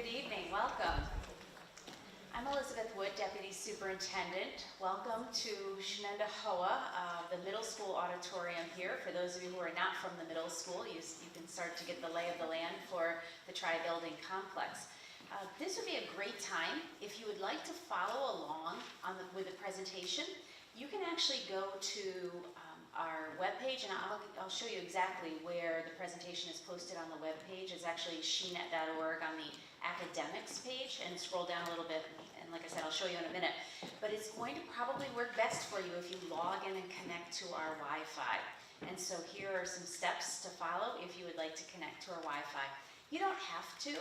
evening. Welcome. I'm Elizabeth Wood, Deputy Superintendent. Welcome to Schenn, the middle school auditorium here. For those of you who are not from the middle school, you can start to get the lay of the land for the Tri-Building Complex. This would be a great time if you would like to follow along with the presentation. You can actually go to our webpage, and I'll show you exactly where the presentation is posted on the webpage. It's actually shenet.org on the academics page, and scroll down a little bit, and like I said, I'll show you in a minute. But it's going to probably work best for you if you log in and connect to our Wi-Fi. And so here are some steps to follow if you would like to connect to our Wi-Fi. You don't have to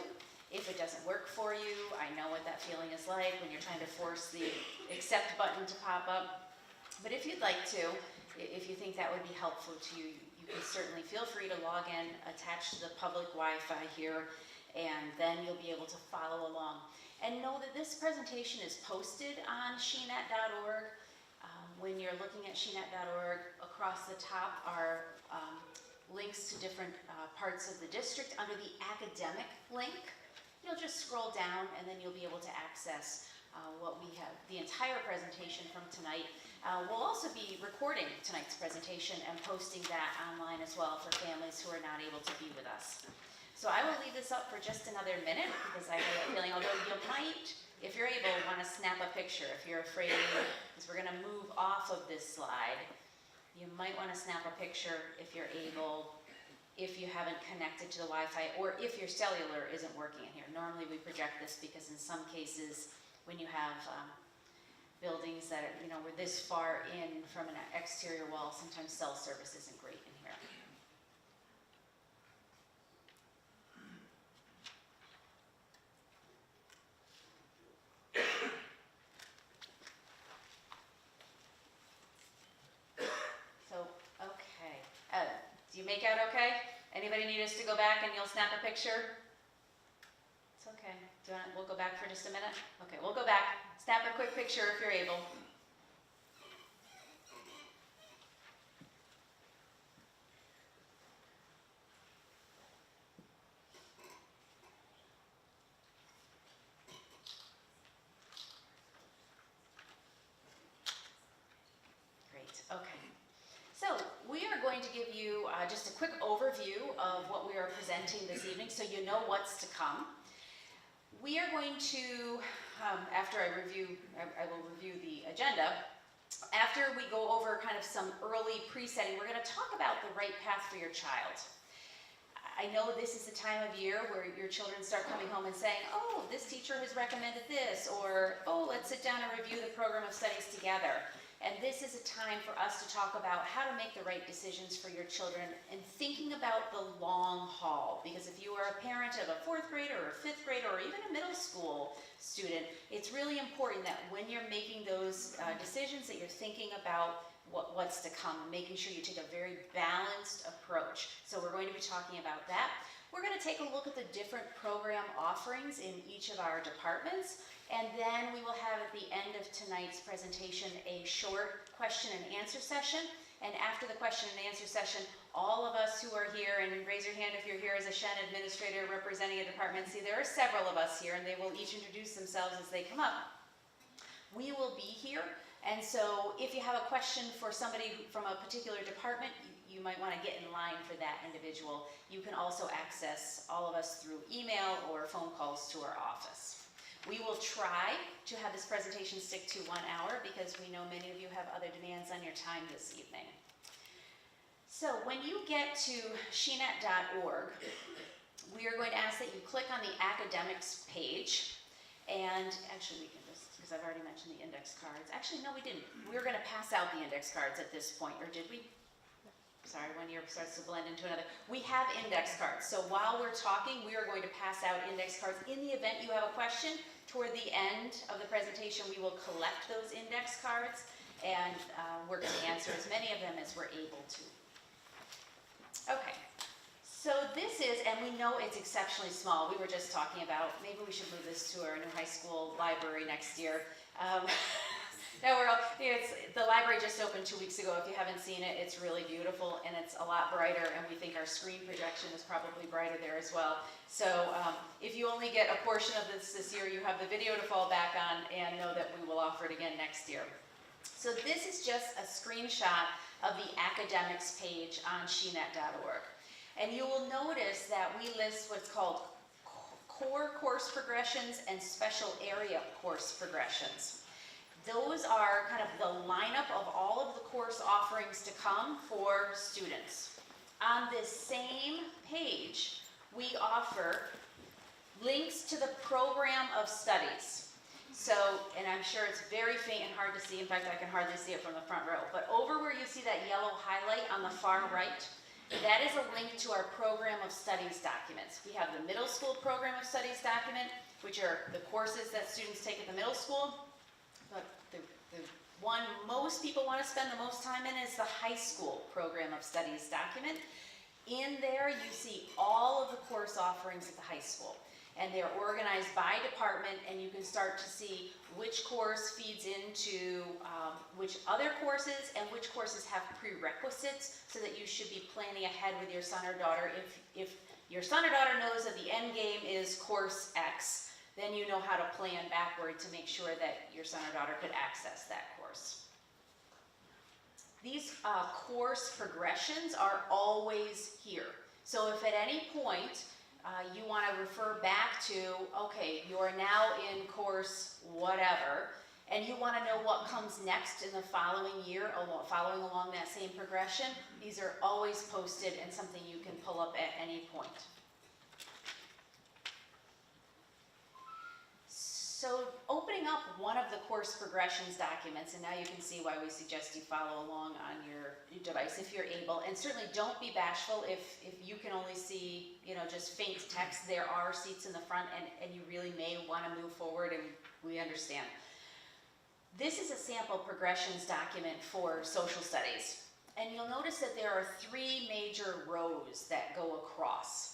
if it doesn't work for you. I know what that feeling is like when you're trying to force the accept button to pop up. But if you'd like to, if you think that would be helpful to you, you can certainly feel free to log in, attach to the public Wi-Fi here, and then you'll be able to follow along. And know that this presentation is posted on shenet.org. When you're looking at shenet.org, across the top are links to different parts of the district. Under the academic link, you'll just scroll down and then you'll be able to access what we have, the entire presentation from tonight. We'll also be recording tonight's presentation and posting that online as well for families who are not able to be with us. So I will leave this up for just another minute because I have a feeling, although you might, if you're able, want to snap a picture. If you're afraid, because we're going to move off of this slide, you might want to snap a picture if you're able, if you haven't connected to the Wi-Fi, or if your cellular isn't working in here. Normally we project this because in some cases, when you have buildings that are, we're this far in from an exterior wall, sometimes cell service isn't great in here. So, okay. Do you make out okay? Anybody need us to go back and you'll snap a picture? It's okay. We'll go back for just a minute? Okay, we'll go back. Snap a quick picture if you're able. Great, okay. So we are going to give you just a quick overview of what we are presenting this evening so you know what's to come. We are going to, after I will review the agenda. After we go over kind of some early pre-setting, we're going to talk about the right path for your child. I know this is the time of year where your children start coming home and saying, oh, this teacher has recommended this, or, oh, let's sit down and review the program of studies together. And this is a time for us to talk about how to make the right decisions for your children and thinking about the long haul. Because if you are a parent of a 4th grader or a 5th grader or even a middle school student, it's really important that when you're making those decisions that you're thinking about what's to come, making sure you take a very balanced approach. So we're going to be talking about that. We're going to take a look at the different program offerings in each of our departments. And then we will have at the end of tonight's presentation a short question and answer session. And after the question and answer session, all of us who are here, and raise your hand if you're here as a Schenn administrator representing a department. See, there are several of us here, and they will each introduce themselves as they come up. We will be here, and so if you have a question for somebody from a particular department, you might want to get in line for that individual. You can also access all of us through email or phone calls to our office. We will try to have this presentation stick to 1 hour because we know many of you have other demands on your time this evening. So when you get to shenet.org, we are going to ask that you click on the academics page. And actually we can just, because I've already mentioned the index cards. Actually, no, we didn't. We were going to pass out the index cards at this point, or did we? Sorry, one year starts to blend into another. We have index cards. So while we're talking, we are going to pass out index cards. In the event you have a question, toward the end of the presentation, we will collect those index cards and work to answer as many of them as we're able to. Okay, so this is, and we know it's exceptionally small. We were just talking about, maybe we should move this to our new high school library next year. No, the library just opened 2 weeks ago. If you haven't seen it, it's really beautiful and it's a lot brighter, and we think our screen projection is probably brighter there as well. So if you only get a portion of this year, you have the video to fall back on, and know that we will offer it again next year. So this is just a screenshot of the academics page on shenet.org. And you will notice that we list what's called core course progressions and special area course progressions. Those are kind of the lineup of all of the course offerings to come for students. On this same page, we offer links to the program of studies. So, and I'm sure it's very faint and hard to see. In fact, I can hardly see it from the front row. But over where you see that yellow highlight on the far right, that is a link to our program of studies documents. We have the middle school program of studies document, which are the courses that students take at the middle school. But the one most people want to spend the most time in is the high school program of studies document. In there you see all of the course offerings at the high school, and they're organized by department, and you can start to see which course feeds into which other courses, and which courses have prerequisites, so that you should be planning ahead with your son or daughter. If your son or daughter knows that the end game is course X, then you know how to plan backward to make sure that your son or daughter could access that course. These course progressions are always here. So if at any point you want to refer back to, okay, you're now in course whatever, and you want to know what comes next in the following year, following along that same progression, these are always posted and something you can pull up at any point. So opening up one of the course progressions documents, and now you can see why we suggest you follow along on your device if you're able, and certainly don't be bashful if you can only see, just faint text. There are seats in the front, and you really may want to move forward, and we understand. This is a sample progressions document for social studies, and you'll notice that there are 3 major rows that go across.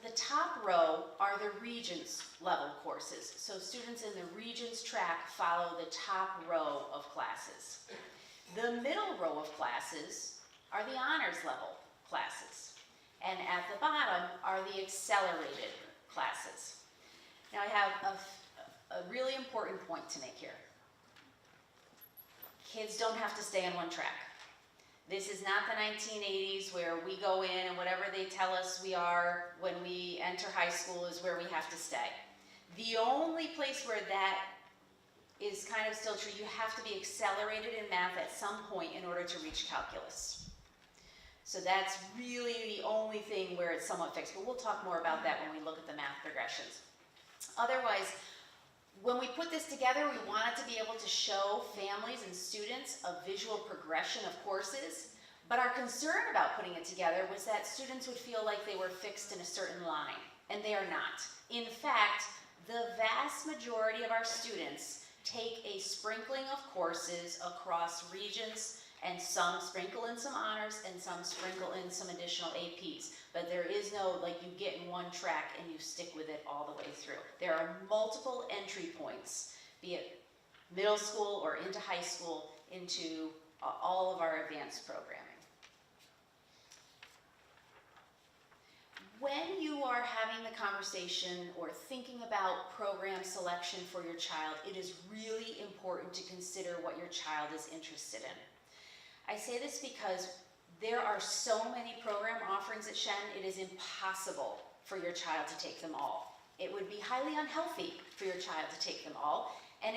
The top row are the Regents level courses. So students in the Regents track follow the top row of classes. The middle row of classes are the honors level classes. And at the bottom are the accelerated classes. Now I have a really important point to make here. Kids don't have to stay on one track. This is not the 1980s where we go in and whatever they tell us we are when we enter high school is where we have to stay. The only place where that is kind of still true, you have to be accelerated in math at some point in order to reach calculus. So that's really the only thing where it's somewhat fixed, but we'll talk more about that when we look at the math progressions. Otherwise, when we put this together, we wanted to be able to show families and students a visual progression of courses, but our concern about putting it together was that students would feel like they were fixed in a certain line, and they are not. In fact, the vast majority of our students take a sprinkling of courses across Regents, and some sprinkle in some honors, and some sprinkle in some additional APs. But there is no, like, you get in one track and you stick with it all the way through. There are multiple entry points, be it middle school or into high school, into all of our advanced programming. When you are having the conversation or thinking about program selection for your child, it is really important to consider what your child is interested in. I say this because there are so many program offerings at Schenn, it is impossible for your child to take them all. It would be highly unhealthy for your child to take them all, and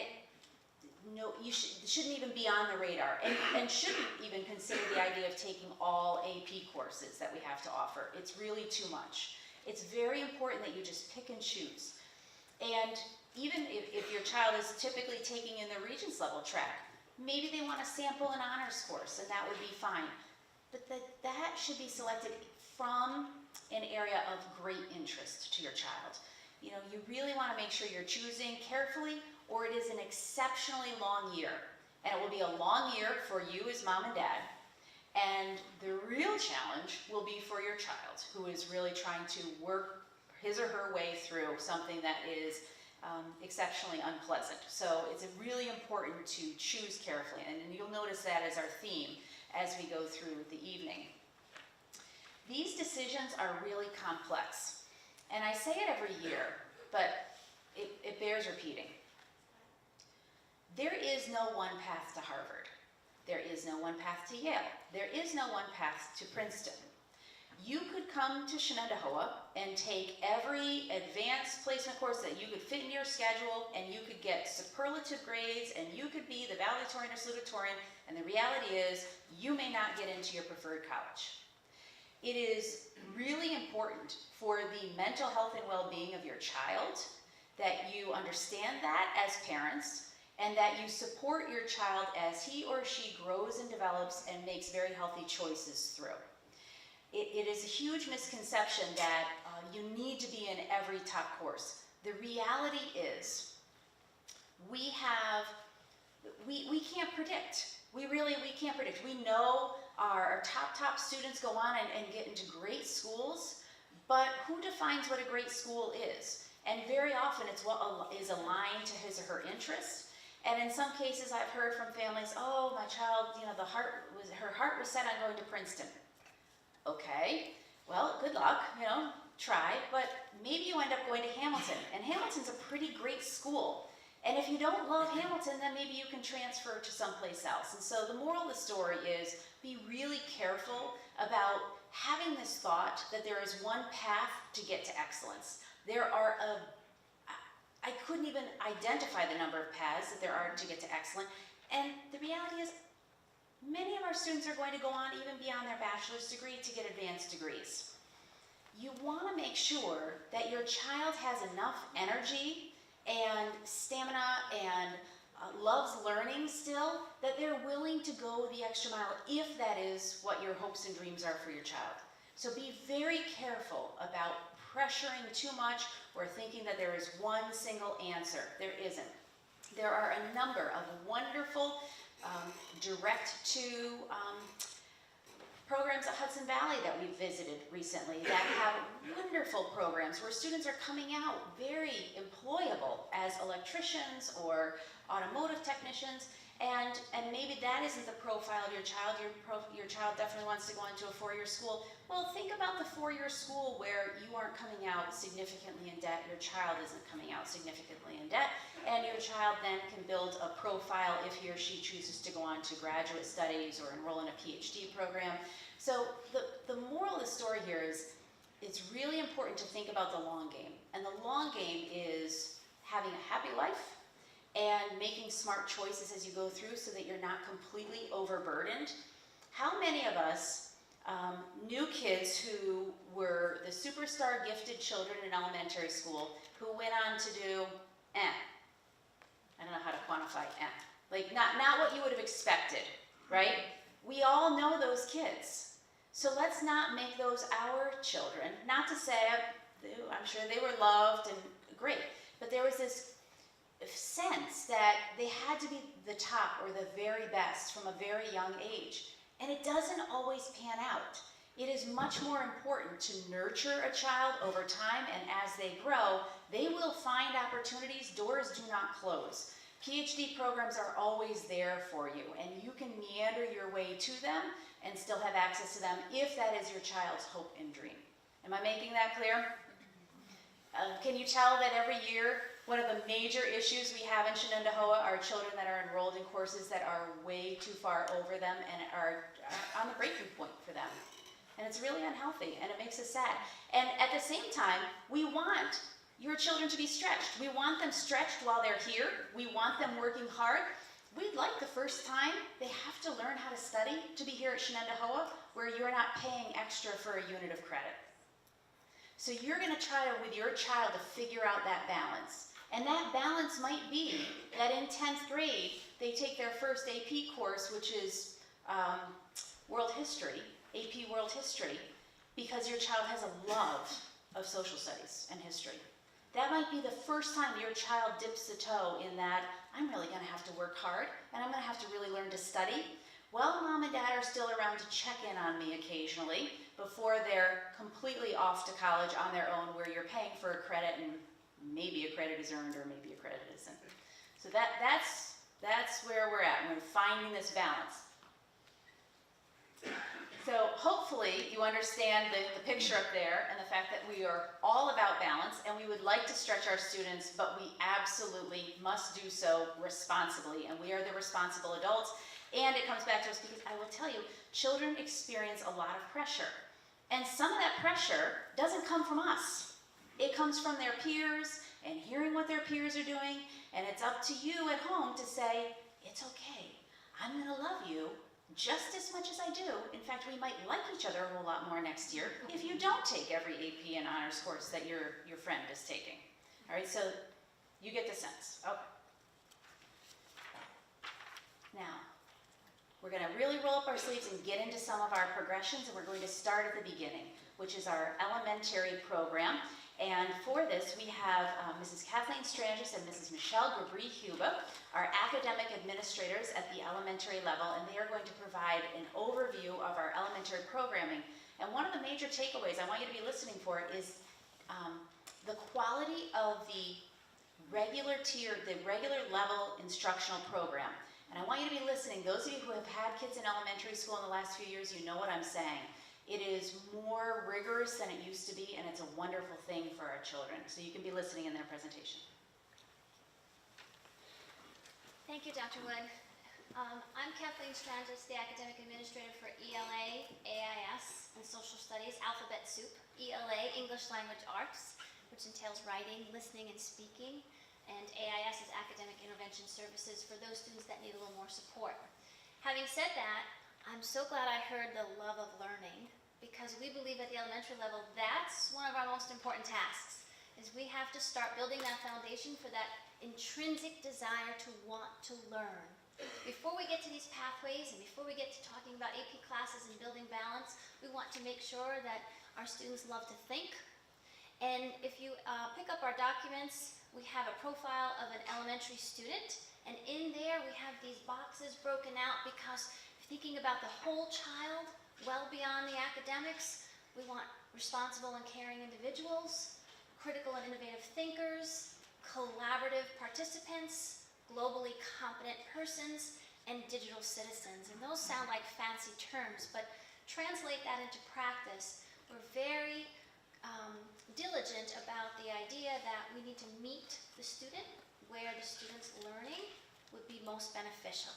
you shouldn't even be on the radar, and shouldn't even consider the idea of taking all AP courses that we have to offer. It's really too much. It's very important that you just pick and choose. And even if your child is typically taking in the Regents level track, maybe they want to sample an honors course, and that would be fine. But that should be selected from an area of great interest to your child. You really want to make sure you're choosing carefully, or it is an exceptionally long year. And it will be a long year for you as mom and dad. And the real challenge will be for your child, who is really trying to work his or her way through something that is exceptionally unpleasant. So it's really important to choose carefully, and you'll notice that as our theme as we go through the evening. These decisions are really complex, and I say it every year, but it bears repeating. There is no one path to Harvard. There is no one path to Yale. There is no one path to Princeton. You could come to Shenendehowa and take every advanced placement course that you could fit in your schedule, and you could get superlative grades, and you could be the valedictorian or salutatorian, and the reality is you may not get into your preferred college. It is really important for the mental health and well-being of your child that you understand that as parents, and that you support your child as he or she grows and develops and makes very healthy choices through. It is a huge misconception that you need to be in every top course. The reality is we can't predict. We can't predict. We know our top students go on and get into great schools, but who defines what a great school is? And very often it's what is aligned to his or her interests. And in some cases I've heard from families, oh, my child, her heart was set on going to Princeton. Okay, well, good luck, try, but maybe you end up going to Hamilton, and Hamilton's a pretty great school. And if you don't love Hamilton, then maybe you can transfer to someplace else. And so the moral of the story is be really careful about having this thought that there is one path to get to excellence. I couldn't even identify the number of paths that there are to get to excellence. And the reality is, many of our students are going to go on even beyond their bachelor's degree to get advanced degrees. You want to make sure that your child has enough energy and stamina and loves learning still, that they're willing to go the extra mile if that is what your hopes and dreams are for your child. So be very careful about pressuring too much or thinking that there is one single answer. There isn't. There are a number of wonderful direct-to programs at Hudson Valley that we've visited recently that have wonderful programs where students are coming out very employable as electricians or automotive technicians, and maybe that isn't the profile of your child. Your child definitely wants to go into a four-year school. Well, think about the four-year school where you aren't coming out significantly in debt, your child isn't coming out significantly in debt, and your child then can build a profile if he or she chooses to go on to graduate studies or enroll in a PhD program. So the moral of the story here is it's really important to think about the long game. And the long game is having a happy life and making smart choices as you go through so that you're not completely overburdened. How many of us knew kids who were the superstar gifted children in elementary school who went on to do I don't know how to quantify like not what you would have expected, right? We all know those kids. So let's not make those our children. Not to say, I'm sure they were loved and great, but there was this sense that they had to be the top or the very best from a very young age. And it doesn't always pan out. It is much more important to nurture a child over time, and as they grow, they will find opportunities. Doors do not close. PhD programs are always there for you, and you can meander your way to them and still have access to them if that is your child's hope and dream. Am I making that clear? Can you tell that every year one of the major issues we have in Shenendehowa are children that are enrolled in courses that are way too far over them and are on the breaking point for them. And it's really unhealthy, and it makes us sad. And at the same time, we want your children to be stretched. We want them stretched while they're here. We want them working hard. We'd like the first time they have to learn how to study to be here at Shenendehowa, where you're not paying extra for a unit of credit. So you're going to try with your child to figure out that balance. And that balance might be that in 10th grade, they take their first AP course, which is World History, AP World History, because your child has a love of social studies and history. That might be the first time your child dips the toe in that, I'm really going to have to work hard, and I'm going to have to really learn to study. Well, mom and dad are still around to check in on me occasionally before they're completely off to college on their own, where you're paying for a credit and maybe a credit is earned or maybe a credit isn't. So that's where we're at. We're finding this balance. So hopefully you understand the picture up there and the fact that we are all about balance, and we would like to stretch our students, but we absolutely must do so responsibly, and we are the responsible adults. And it comes back to us because I will tell you, children experience a lot of pressure. And some of that pressure doesn't come from us. It comes from their peers and hearing what their peers are doing, and it's up to you at home to say, it's okay, I'm gonna love you just as much as I do. In fact, we might like each other a whole lot more next year if you don't take every AP and honors course that your friend is taking. All right, so you get the sense. Okay. Now, we're going to really roll up our sleeves and get into some of our progressions, and we're going to start at the beginning, which is our elementary program. And for this, we have Mrs. Kathleen Strangis and Mrs. Michelle Gabri-Huba, our academic administrators at the elementary level, and they are going to provide an overview of our elementary programming. And one of the major takeaways I want you to be listening for is the quality of the regular tier, the regular level instructional program. And I want you to be listening. Those of you who have had kids in elementary school in the last few years, you know what I'm saying. It is more rigorous than it used to be, and it's a wonderful thing for our children. So you can be listening in their presentation. Thank you, Dr. Wood. I'm Kathleen Strangis, the Academic Administrator for ELA, AIS, and Social Studies, Alphabet Soup. ELA, English Language Arts, which entails writing, listening, and speaking. And AIS is Academic Intervention Services for those students that need a little more support. Having said that, I'm so glad I heard the love of learning, because we believe at the elementary level that's one of our most important tasks, is we have to start building that foundation for that intrinsic desire to want to learn. Before we get to these pathways and before we get to talking about AP classes and building balance, we want to make sure that our students love to think. And if you pick up our documents, we have a profile of an elementary student, and in there we have these boxes broken out because thinking about the whole child, well beyond the academics, we want responsible and caring individuals, critical and innovative thinkers, collaborative participants, globally competent persons, and digital citizens. And those sound like fancy terms, but translate that into practice. We're very diligent about the idea that we need to meet the student where the student's learning would be most beneficial.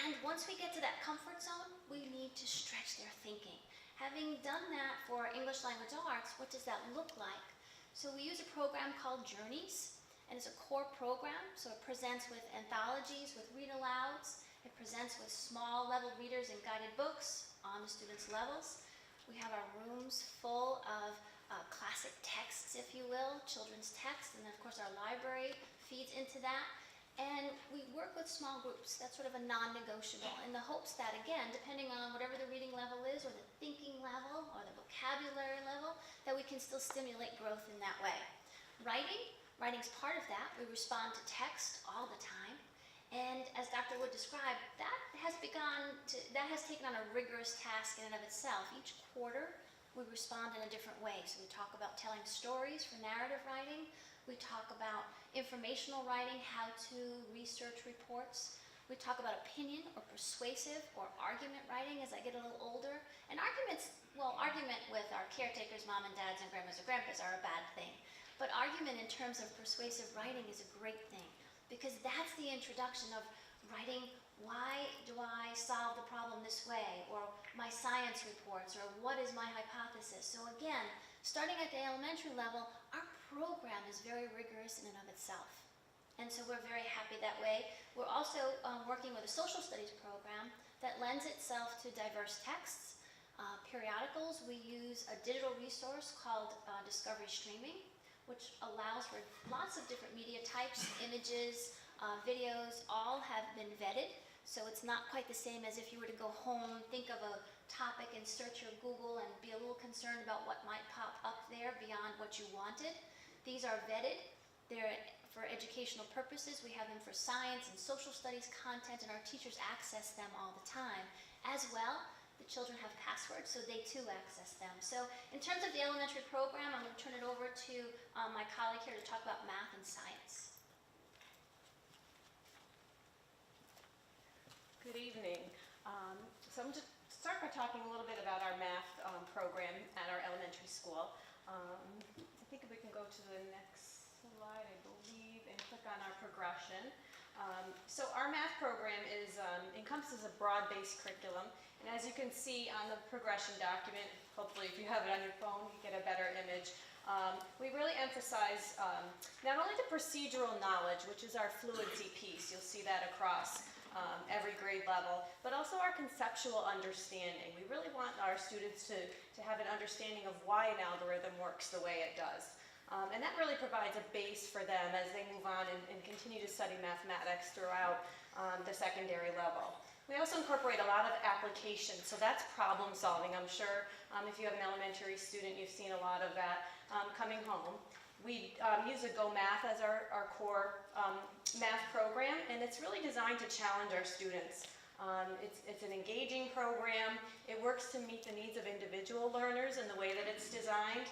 And once we get to that comfort zone, we need to stretch their thinking. Having done that for English Language Arts, what does that look like? So we use a program called Journeys, and it's a core program. So it presents with anthologies, with read-alouds. It presents with small level readers and guided books on the students' levels. We have our rooms full of classic texts, if you will, children's texts, and of course our library feeds into that. And we work with small groups. That's sort of a non-negotiable, in the hopes that, again, depending on whatever the reading level is, or the thinking level, or the vocabulary level, that we can still stimulate growth in that way. Writing's part of that. We respond to text all the time. And as Dr. Wood described, that has taken on a rigorous task in and of itself. Each quarter, we respond in a different way. So we talk about telling stories for narrative writing. We talk about informational writing, how to research reports. We talk about opinion or persuasive or argument writing as I get a little older. And argument with our caretakers, mom and dads and grandmas or grandpas, are a bad thing. But argument in terms of persuasive writing is a great thing, because that's the introduction of writing, why do I solve the problem this way, or my science reports, or what is my hypothesis. So again, starting at the elementary level, our program is very rigorous in and of itself. And so we're very happy that way. We're also working with a social studies program that lends itself to diverse texts, periodicals. We use a digital resource called Discovery Streaming, which allows for lots of different media types, images, videos, all have been vetted. So it's not quite the same as if you were to go home, think of a topic and search your Google and be a little concerned about what might pop up there beyond what you wanted. These are vetted. They're for educational purposes. We have them for science and social studies content, and our teachers access them all the time. As well, the children have passwords, so they too access them. So in terms of the elementary program, I'm going to turn it over to my colleague here to talk about math and science. Good evening. So I'm going to start by talking a little bit about our math program at our elementary school. I think if we can go to the next slide, I believe, and click on our progression. So our math program encompasses a broad-based curriculum, and as you can see on the progression document, hopefully if you have it on your phone, you get a better image. We really emphasize not only the procedural knowledge, which is our fluency piece, you'll see that across every grade level, but also our conceptual understanding. We really want our students to have an understanding of why an algorithm works the way it does. And that really provides a base for them as they move on and continue to study mathematics throughout the secondary level. We also incorporate a lot of application, so that's problem solving. I'm sure if you have an elementary student, you've seen a lot of that coming home. We use a Go Math as our core math program, and it's really designed to challenge our students. It's an engaging program. It works to meet the needs of individual learners in the way that it's designed.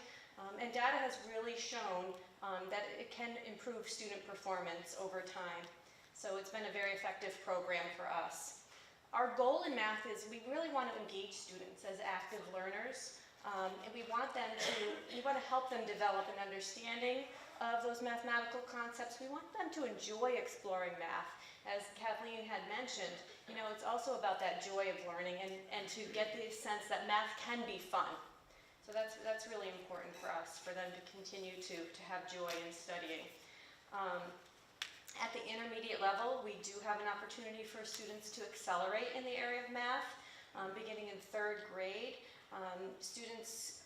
And data has really shown that it can improve student performance over time. So it's been a very effective program for us. Our goal in math is we really want to engage students as active learners. And we want to help them develop an understanding of those mathematical concepts. We want them to enjoy exploring math. As Kathleen had mentioned, it's also about that joy of learning and to get the sense that math can be fun. So that's really important for us, for them to continue to have joy in studying. At the intermediate level, we do have an opportunity for students to accelerate in the area of math, beginning in 3rd grade. Students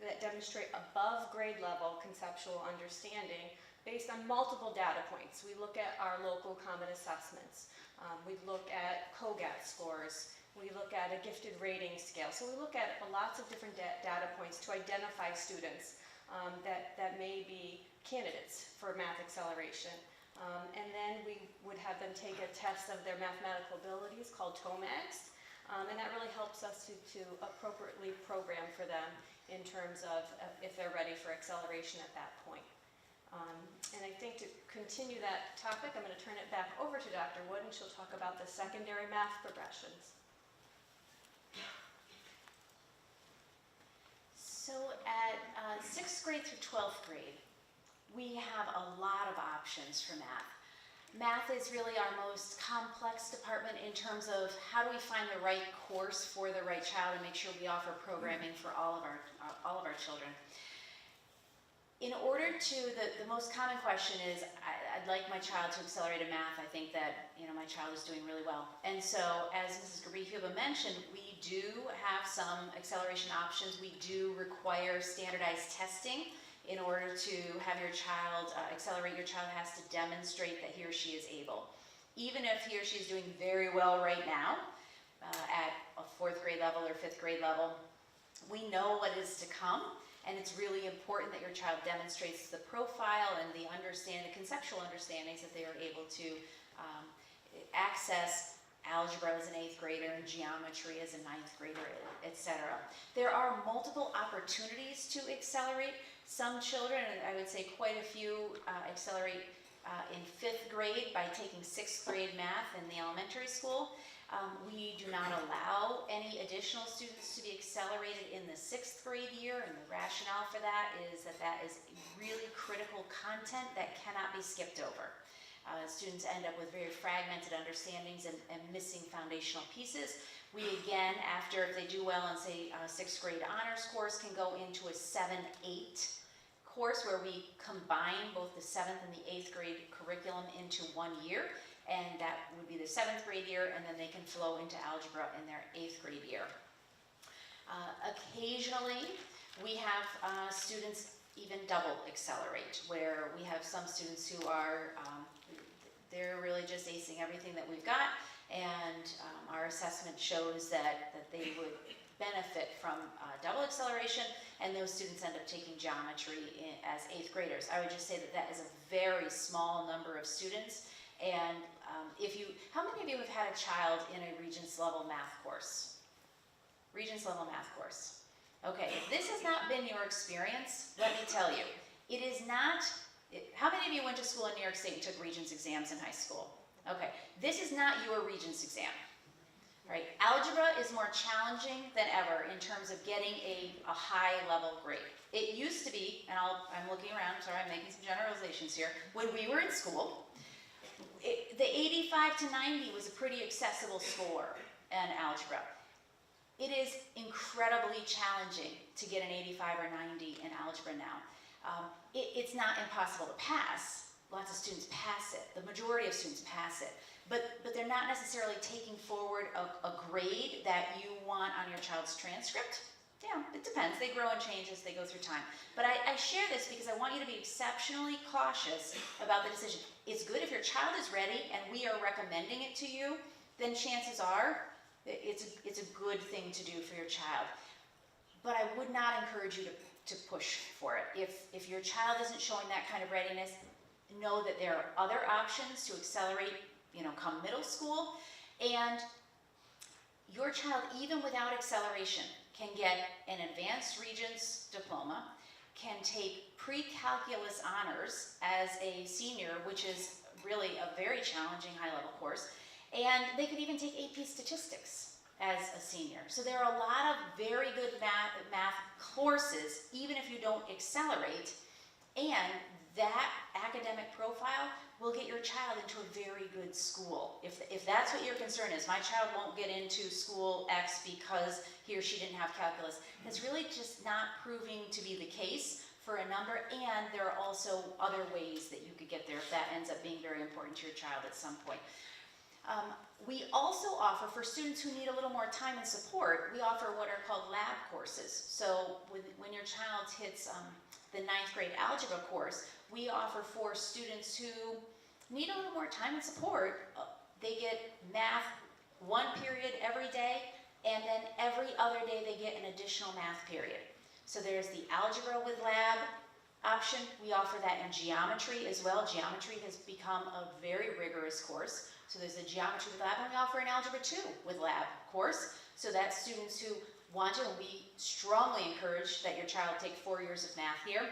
that demonstrate above grade level conceptual understanding based on multiple data points. We look at our local common assessments. We look at COGAT scores. We look at a gifted rating scale. So we look at lots of different data points to identify students that may be candidates for math acceleration. And then we would have them take a test of their mathematical abilities called TOMAGs. And that really helps us to appropriately program for them in terms of if they're ready for acceleration at that point. And I think to continue that topic, I'm going to turn it back over to Dr. Wood, and she'll talk about the secondary math progressions. So at 6th grade through 12th grade, we have a lot of options for math. Math is really our most complex department in terms of how do we find the right course for the right child and make sure we offer programming for all of our children. In order to, the most common question is, I'd like my child to accelerate in math. I think that my child is doing really well. And so, as Mrs. Gabrihuba mentioned, we do have some acceleration options. We do require standardized testing. In order to have your child accelerate, your child has to demonstrate that he or she is able. Even if he or she is doing very well right now at a 4th grade level or 5th grade level, we know what is to come, and it's really important that your child demonstrates the profile and the conceptual understandings that they are able to access algebra as an 8th grader, geometry as a 9th grader, etc. There are multiple opportunities to accelerate. Some children, and I would say quite a few, accelerate in 5th grade by taking 6th grade math in the elementary school. We do not allow any additional students to be accelerated in the 6th grade year, and the rationale for that is really critical content that cannot be skipped over. Students end up with very fragmented understandings and missing foundational pieces. We again, after if they do well in say 6th grade honors course, can go into a 7-8 course where we combine both the 7th and the 8th grade curriculum into 1 year, and that would be the 7th grade year, and then they can flow into algebra in their 8th grade year. Occasionally, we have students even double accelerate, where we have some students who are, they're really just acing everything that we've got, and our assessment shows that they would benefit from double acceleration, and those students end up taking geometry as 8th graders. I would just say that is a very small number of students, and how many of you have had a child in a Regents level math course? Regents level math course. Okay, if this has not been your experience, let me tell you, it is not, how many of you went to school in New York State and took Regents exams in high school? Okay, this is not your Regents exam. Right? Algebra is more challenging than ever in terms of getting a high level grade. It used to be, and I'm looking around, sorry, I'm making some generalizations here. When we were in school, the 85 to 90 was a pretty accessible score in algebra. It is incredibly challenging to get an 85 or 90 in algebra now. It's not impossible to pass. Lots of students pass it. The majority of students pass it. But they're not necessarily taking forward a grade that you want on your child's transcript. Yeah, it depends. They grow and change as they go through time. But I share this because I want you to be exceptionally cautious about the decision. It's good if your child is ready and we are recommending it to you, then chances are it's a good thing to do for your child. But I would not encourage you to push for it. If your child isn't showing that kind of readiness, know that there are other options to accelerate, come middle school. And your child, even without acceleration, can get an advanced Regents diploma, can take pre-calculus honors as a senior, which is really a very challenging high-level course, and they could even take AP statistics as a senior. So there are a lot of very good math courses, even if you don't accelerate, and that academic profile will get your child into a very good school. If that's what your concern is, my child won't get into school X because he or she didn't have calculus, that's really just not proving to be the case for a number, and there are also other ways that you could get there if that ends up being very important to your child at some point. We also offer, for students who need a little more time and support, we offer what are called lab courses. So when your child hits the 9th grade algebra course, we offer for students who need a little more time and support, they get math 1 period every day, and then every other day they get an additional math period. So there's the algebra with lab option. We offer that in geometry as well. Geometry has become a very rigorous course. So there's a geometry with lab, and we offer an algebra 2 with lab course. So that's students who want to, and we strongly encourage that your child take 4 years of math here.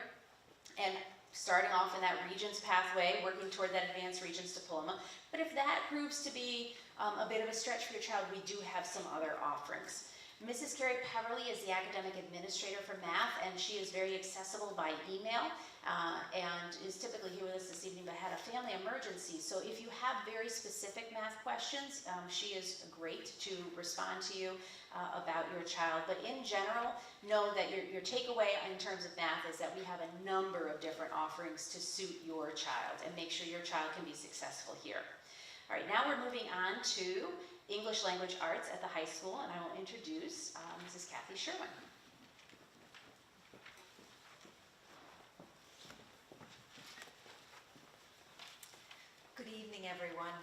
And starting off in that Regents pathway, working toward that advanced Regents diploma. But if that proves to be a bit of a stretch for your child, we do have some other offerings. Mrs. Carrie Peverly is the academic administrator for math, and she is very accessible by email and is typically here with us this evening, but had a family emergency. So if you have very specific math questions, she is great to respond to you about your child. But in general, know that your takeaway in terms of math is that we have a number of different offerings to suit your child and make sure your child can be successful here. All right, now we're moving on to English Language Arts at the high school, and I will introduce Mrs. Kathy Sherwin. Good evening, everyone.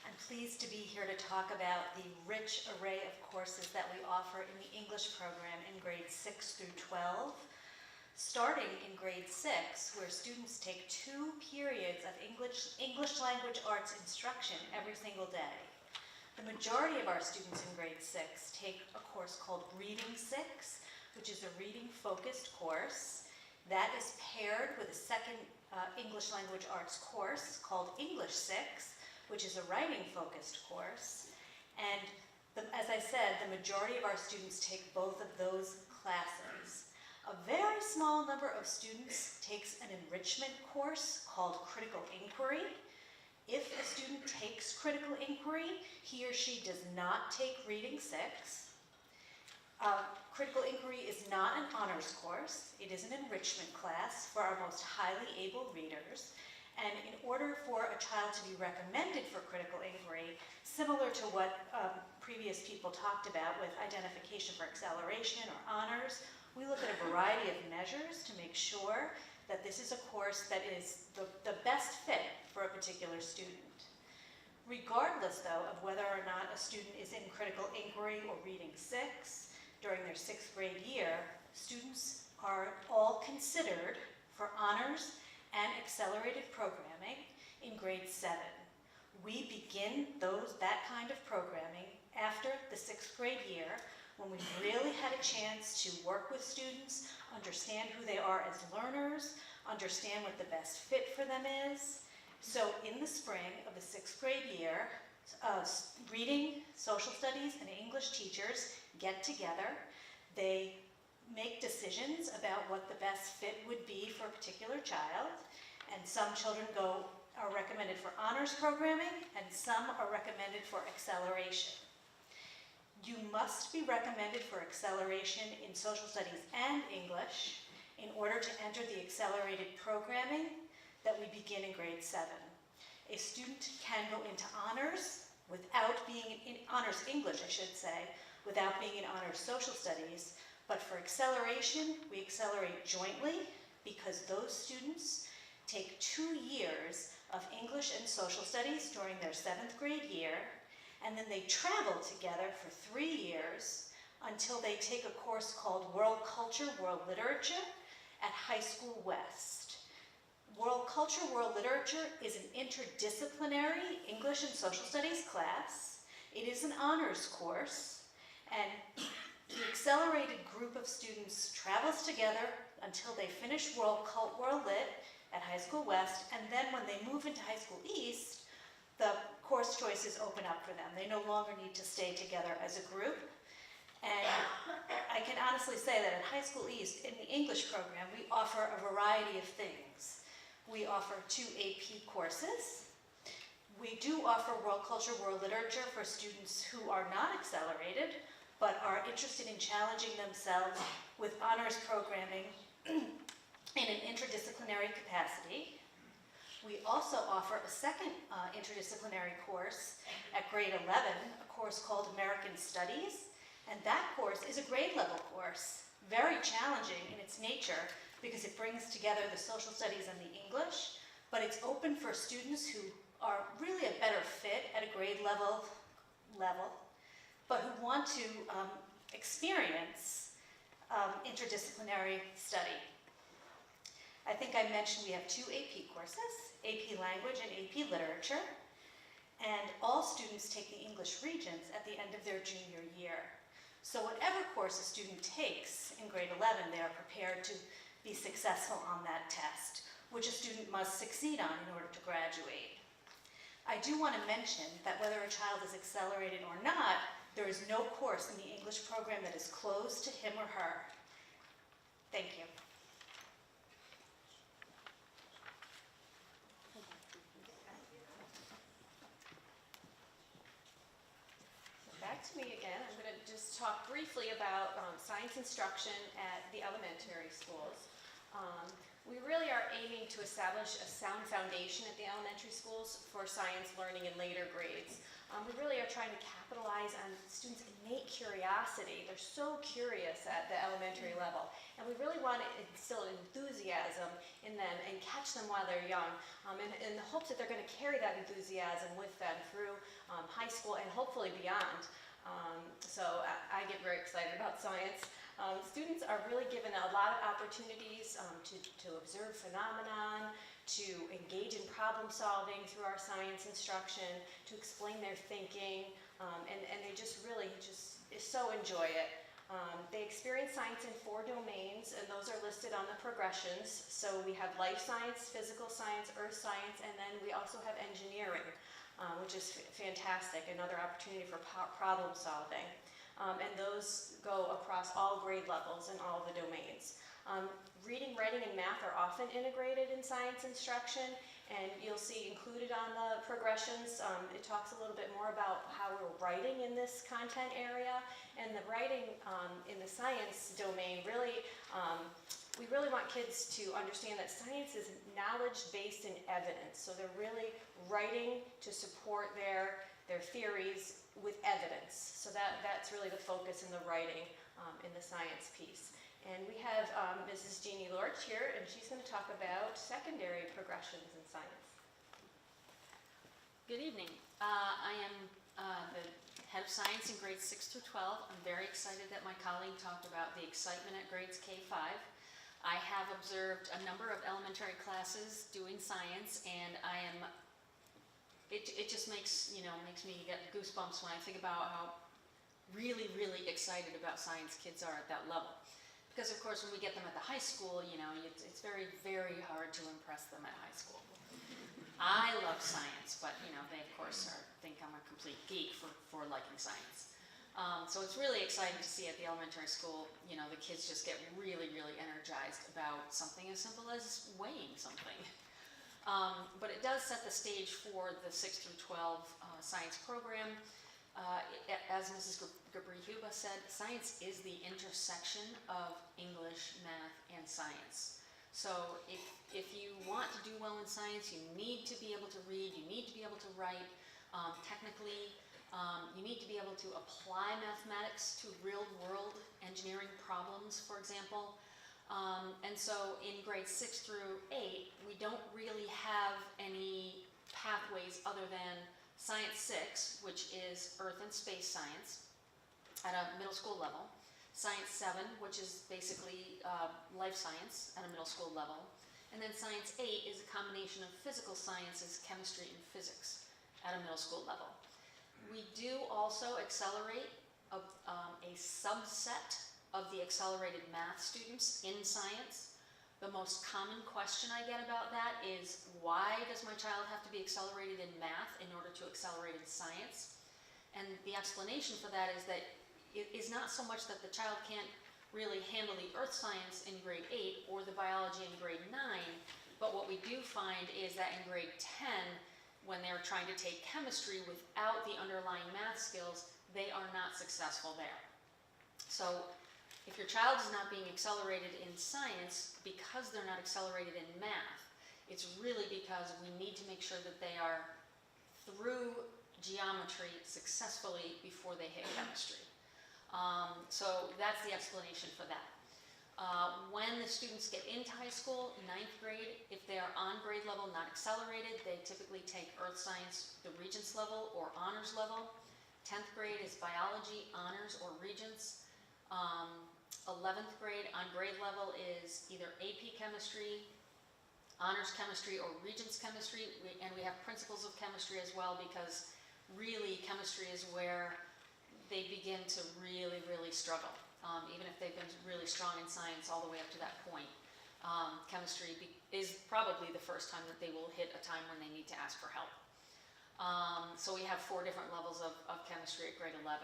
I'm pleased to be here to talk about the rich array of courses that we offer in the English program in grades 6 through 12. Starting in grade 6, where students take 2 periods of English Language Arts instruction every single day. The majority of our students in grade 6 take a course called Reading 6, which is a reading-focused course. That is paired with a second English Language Arts course called English 6, which is a writing-focused course. And as I said, the majority of our students take both of those classes. A very small number of students takes an enrichment course called Critical Inquiry. If a student takes Critical Inquiry, he or she does not take Reading 6. Critical Inquiry is not an honors course. It is an enrichment class for our most highly able readers. And in order for a child to be recommended for Critical Inquiry, similar to what previous people talked about with identification for acceleration or honors, we look at a variety of measures to make sure that this is a course that is the best fit for a particular student. Regardless, though, of whether or not a student is in Critical Inquiry or Reading 6 during their 6th grade year, students are all considered for honors and accelerated programming in grade 7. We begin that kind of programming after the 6th grade year when we really had a chance to work with students, understand who they are as learners, understand what the best fit for them is. So in the spring of the 6th grade year, reading, social studies, and English teachers get together. They make decisions about what the best fit would be for a particular child, and some children are recommended for honors programming, and some are recommended for acceleration. You must be recommended for acceleration in social studies and English in order to enter the accelerated programming that we begin in grade 7. A student can go into honors without being in honors English, I should say, without being in honors social studies. But for acceleration, we accelerate jointly because those students take 2 years of English and social studies during their 7th grade year, and then they travel together for 3 years until they take a course called World Culture, World Literature at High School West. World Culture, World Literature is an interdisciplinary English and social studies class. It is an honors course, and the accelerated group of students travels together until they finish World Lit at High School West, and then when they move into High School East, the course choices open up for them. They no longer need to stay together as a group. And I can honestly say that at High School East, in the English program, we offer a variety of things. We offer 2 AP courses. We do offer World Culture, World Literature for students who are not accelerated, but are interested in challenging themselves with honors programming in an interdisciplinary capacity. We also offer a second interdisciplinary course at grade 11, a course called American Studies, and that course is a grade level course, very challenging in its nature because it brings together the social studies and the English, but it's open for students who are really a better fit at a grade level, but who want to experience interdisciplinary study. I think I mentioned we have 2 AP courses, AP Language and AP Literature, and all students take the English Regents at the end of their junior year. So whatever course a student takes in grade 11, they are prepared to be successful on that test, which a student must succeed on in order to graduate. I do want to mention that whether a child is accelerated or not, there is no course in the English program that is closed to him or her. Thank you. Back to me again. I'm going to just talk briefly about science instruction at the elementary schools. We really are aiming to establish a sound foundation at the elementary schools for science learning in later grades. We really are trying to capitalize on students' innate curiosity. They're so curious at the elementary level, and we really want to instill enthusiasm in them and catch them while they're young, in the hopes that they're going to carry that enthusiasm with them through high school and hopefully beyond. So I get very excited about science. Students are really given a lot of opportunities to observe phenomenon, to engage in problem solving through our science instruction, to explain their thinking, and they just really so enjoy it. They experience science in 4 domains, and those are listed on the progressions. So we have life science, physical science, earth science, and then we also have engineering, which is fantastic, another opportunity for problem solving. And those go across all grade levels and all the domains. Reading, writing, and math are often integrated in science instruction, and you'll see included on the progressions, it talks a little bit more about how we're writing in this content area, and the writing in the science domain really, we really want kids to understand that science is knowledge based in evidence, so they're really writing to support their theories with evidence, so that's really the focus in the writing in the science piece. And we have Mrs. Jeannie Lorch here, and she's going to talk about secondary progressions in science. Good evening. I am the head of science in grades 6 through 12. I'm very excited that my colleague talked about the excitement at grades K-5. I have observed a number of elementary classes doing science, and it just makes me get goosebumps when I think about how really, really excited about science kids are at that level. Because of course, when we get them at the high school, you know, it's very, very hard to impress them at high school. I love science, but you know, they of course think I'm a complete geek for liking science. So it's really exciting to see at the elementary school, you know, the kids just get really, really energized about something as simple as weighing something. But it does set the stage for the 6 through 12 science program. As Mrs. Gabri-Huba said, science is the intersection of English, math, and science. So if you want to do well in science, you need to be able to read, you need to be able to write technically, you need to be able to apply mathematics to real-world engineering problems, for example. And so in grades 6 through 8, we don't really have any pathways other than Science 6, which is Earth and Space Science at a middle school level. Science 7, which is basically life science at a middle school level. And then Science 8 is a combination of physical sciences, chemistry, and physics at a middle school level. We do also accelerate a subset of the accelerated math students in science. The most common question I get about that is, why does my child have to be accelerated in math in order to accelerate in science? And the explanation for that is that it is not so much that the child can't really handle the earth science in grade 8 or the biology in grade 9, but what we do find is that in grade 10, when they're trying to take chemistry without the underlying math skills, they are not successful there. So if your child is not being accelerated in science because they're not accelerated in math, it's really because we need to make sure that they are through geometry successfully before they hit chemistry. So that's the explanation for that. When the students get into high school, 9th grade, if they are on grade level, not accelerated, they typically take earth science, the Regents level or honors level. 10th grade is biology, honors, or Regents. 11th grade on grade level is either AP chemistry, honors chemistry, or Regents chemistry, and we have principles of chemistry as well, because really chemistry is where they begin to really, really struggle. Even if they've been really strong in science all the way up to that point. Chemistry is probably the first time that they will hit a time when they need to ask for help. So we have 4 different levels of chemistry at grade 11.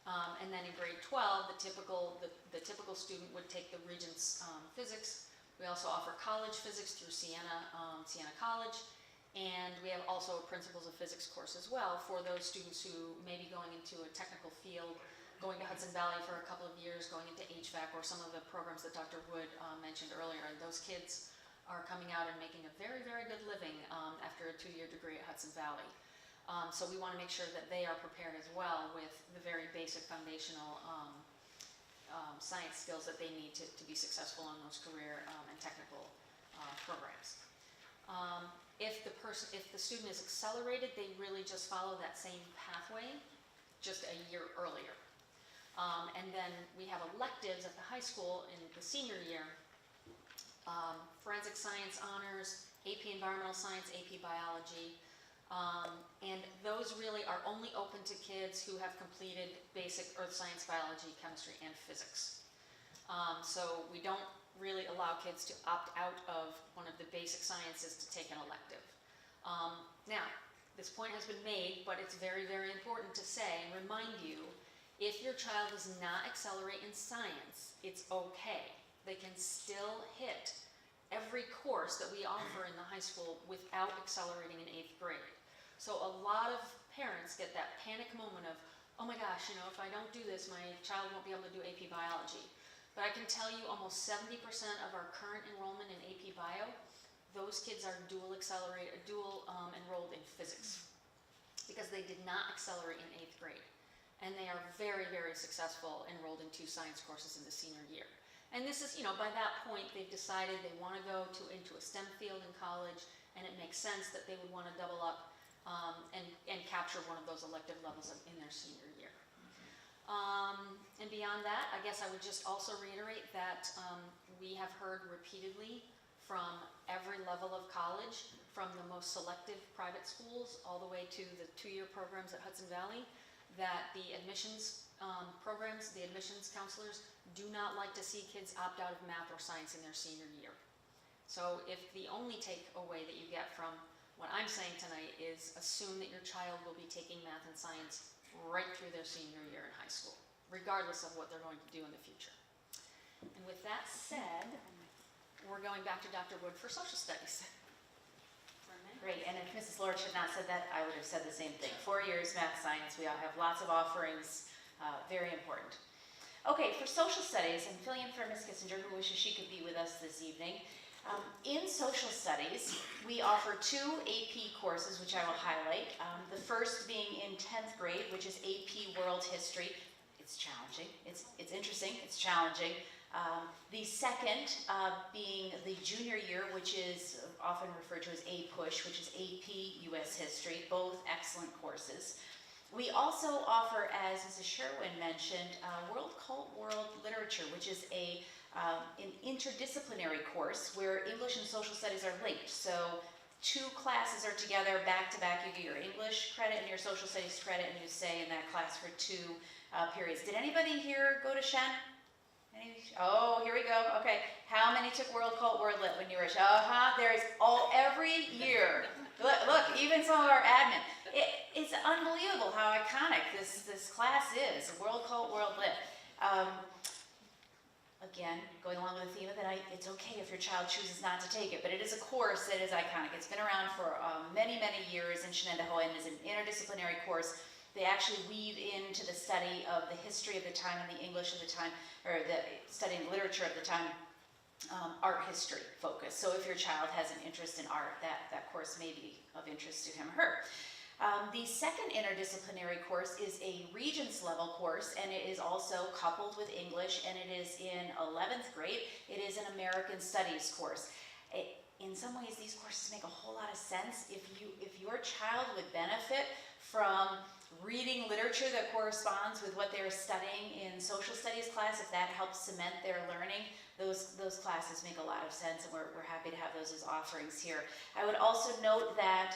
And then in grade 12, the typical student would take the Regents physics. We also offer college physics through Siena College. And we have also a Principles of Physics course as well for those students who may be going into a technical field, going to Hudson Valley for a couple of years, going into HVAC, or some of the programs that Dr. Wood mentioned earlier. And those kids are coming out and making a very, very good living after a 2-year degree at Hudson Valley. So we want to make sure that they are prepared as well with the very basic foundational science skills that they need to be successful in those career and technical programs. If the student is accelerated, they really just follow that same pathway, just a year earlier. And then we have electives at the high school in the senior year. Forensic science honors, AP environmental science, AP biology. And those really are only open to kids who have completed basic earth science, biology, chemistry, and physics. So we don't really allow kids to opt out of one of the basic sciences to take an elective. Now, this point has been made, but it's very, very important to say and remind you, if your child does not accelerate in science, it's okay. They can still hit every course that we offer in the high school without accelerating in 8th grade. So a lot of parents get that panic moment of, oh my gosh, you know, if I don't do this, my child won't be able to do AP biology. But I can tell you almost 70% of our current enrollment in AP Bio, those kids are dual enrolled in physics because they did not accelerate in 8th grade. And they are very, very successful enrolled in 2 science courses in the senior year. And this is, you know, by that point, they've decided they want to go into a STEM field in college, and it makes sense that they would want to double up and capture one of those elective levels in their senior year. And beyond that, I guess I would just also reiterate that we have heard repeatedly from every level of college, from the most selective private schools all the way to the 2-year programs at Hudson Valley, that the admissions programs, the admissions counselors do not like to see kids opt out of math or science in their senior year. So if the only takeaway that you get from what I'm saying tonight is assume that your child will be taking math and science right through their senior year in high school, regardless of what they're going to do in the future. And with that said, we're going back to Dr. Wood for social studies. Great, and if Mrs. Lorich had not said that, I would have said the same thing. 4 years math, science, we all have lots of offerings, very important. Okay, for social studies, I'm filling in for Ms. Kissinger, who wishes she could be with us this evening. In social studies, we offer 2 AP courses, which I will highlight. The first being in 10th grade, which is AP World History. It's challenging, it's interesting, it's challenging. The second being the junior year, which is often referred to as A-Push, which is AP US History, both excellent courses. We also offer, as Mrs. Sherwin mentioned, World Cult World Literature, which is an interdisciplinary course where English and social studies are linked. So 2 classes are together back to back. You get your English credit and your social studies credit, and you stay in that class for 2 periods. Did anybody here go to Schenn? Oh, here we go. Okay, how many took World Cult World Lit when you were? There is every year. Look, even some of our admin. It's unbelievable how iconic this class is. World Cult World Lit. Again, going along with the theme of the night, it's okay if your child chooses not to take it, but it is a course that is iconic. It's been around for many, many years in Shenandoah and is an interdisciplinary course. They actually weave into the study of the history of the time and the English of the time, or the studying literature of the time, art history focus. So if your child has an interest in art, that course may be of interest to him or her. The second interdisciplinary course is a Regents level course, and it is also coupled with English, and it is in 11th grade. It is an American Studies course. In some ways, these courses make a whole lot of sense. If your child would benefit from reading literature that corresponds with what they're studying in social studies class, if that helps cement their learning, those classes make a lot of sense, and we're happy to have those as offerings here. I would also note that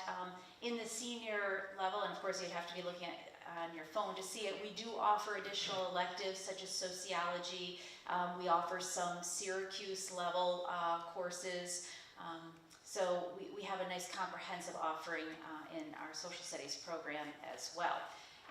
in the senior level, and of course you'd have to be looking on your phone to see it, we do offer additional electives such as sociology. We offer some Syracuse level courses. So we have a nice comprehensive offering in our social studies program as well.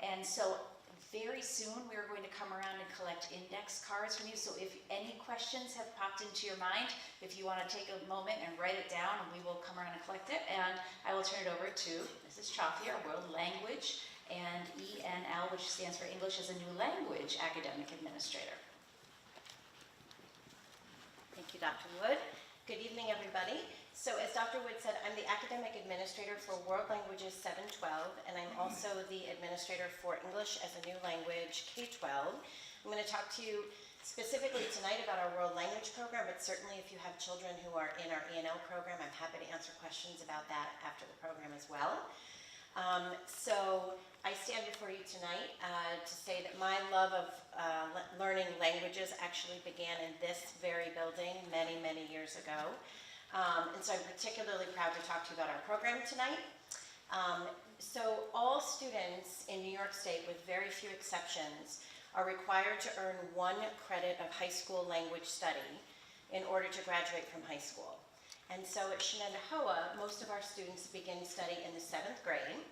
And so very soon we are going to come around and collect index cards from you. So if any questions have popped into your mind, if you want to take a moment and write it down, and we will come around and collect it. And I will turn it over to Mrs. Chaffee, our World Language, and ENL, which stands for English as a New Language Academic Administrator. Thank you, Dr. Wood. Good evening, everybody. So as Dr. Wood said, I'm the Academic Administrator for World Languages 7-12, and I'm also the Administrator for English as a New Language K-12. I'm going to talk to you specifically tonight about our World Language program, but certainly if you have children who are in our ENL program, I'm happy to answer questions about that after the program as well. So I stand before you tonight to say that my love of learning languages actually began in this very building many, many years ago. And so I'm particularly proud to talk to you about our program tonight. So all students in New York State, with very few exceptions, are required to earn 1 credit of high school language study in order to graduate from high school. And so at Shenandoah, most of our students begin study in the 7th grade,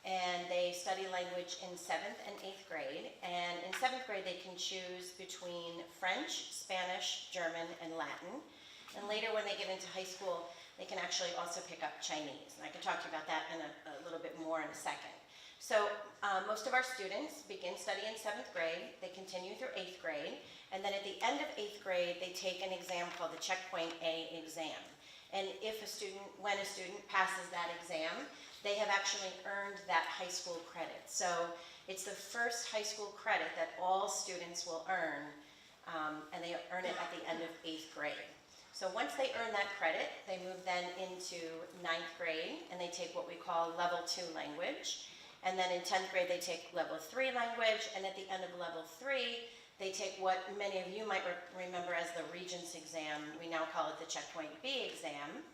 and they study language in 7th and 8th grade. And in 7th grade, they can choose between French, Spanish, German, and Latin. And later when they get into high school, they can actually also pick up Chinese. And I can talk to you about that in a little bit more in a second. So most of our students begin study in 7th grade, they continue through 8th grade, and then at the end of 8th grade, they take an exam called the Checkpoint A exam. And when a student passes that exam, they have actually earned that high school credit. So it's the first high school credit that all students will earn, and they earn it at the end of 8th grade. So once they earn that credit, they move then into 9th grade, and they take what we call level 2 language. And then in 10th grade, they take level 3 language, and at the end of level 3, they take what many of you might remember as the Regents exam. We now call it the Checkpoint B exam.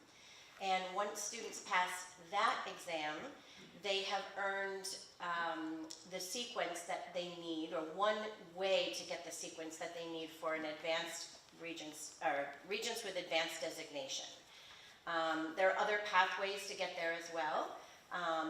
And once students pass that exam, they have earned the sequence that they need, or one way to get the sequence that they need for an advanced Regents with advanced designation. There are other pathways to get there as well,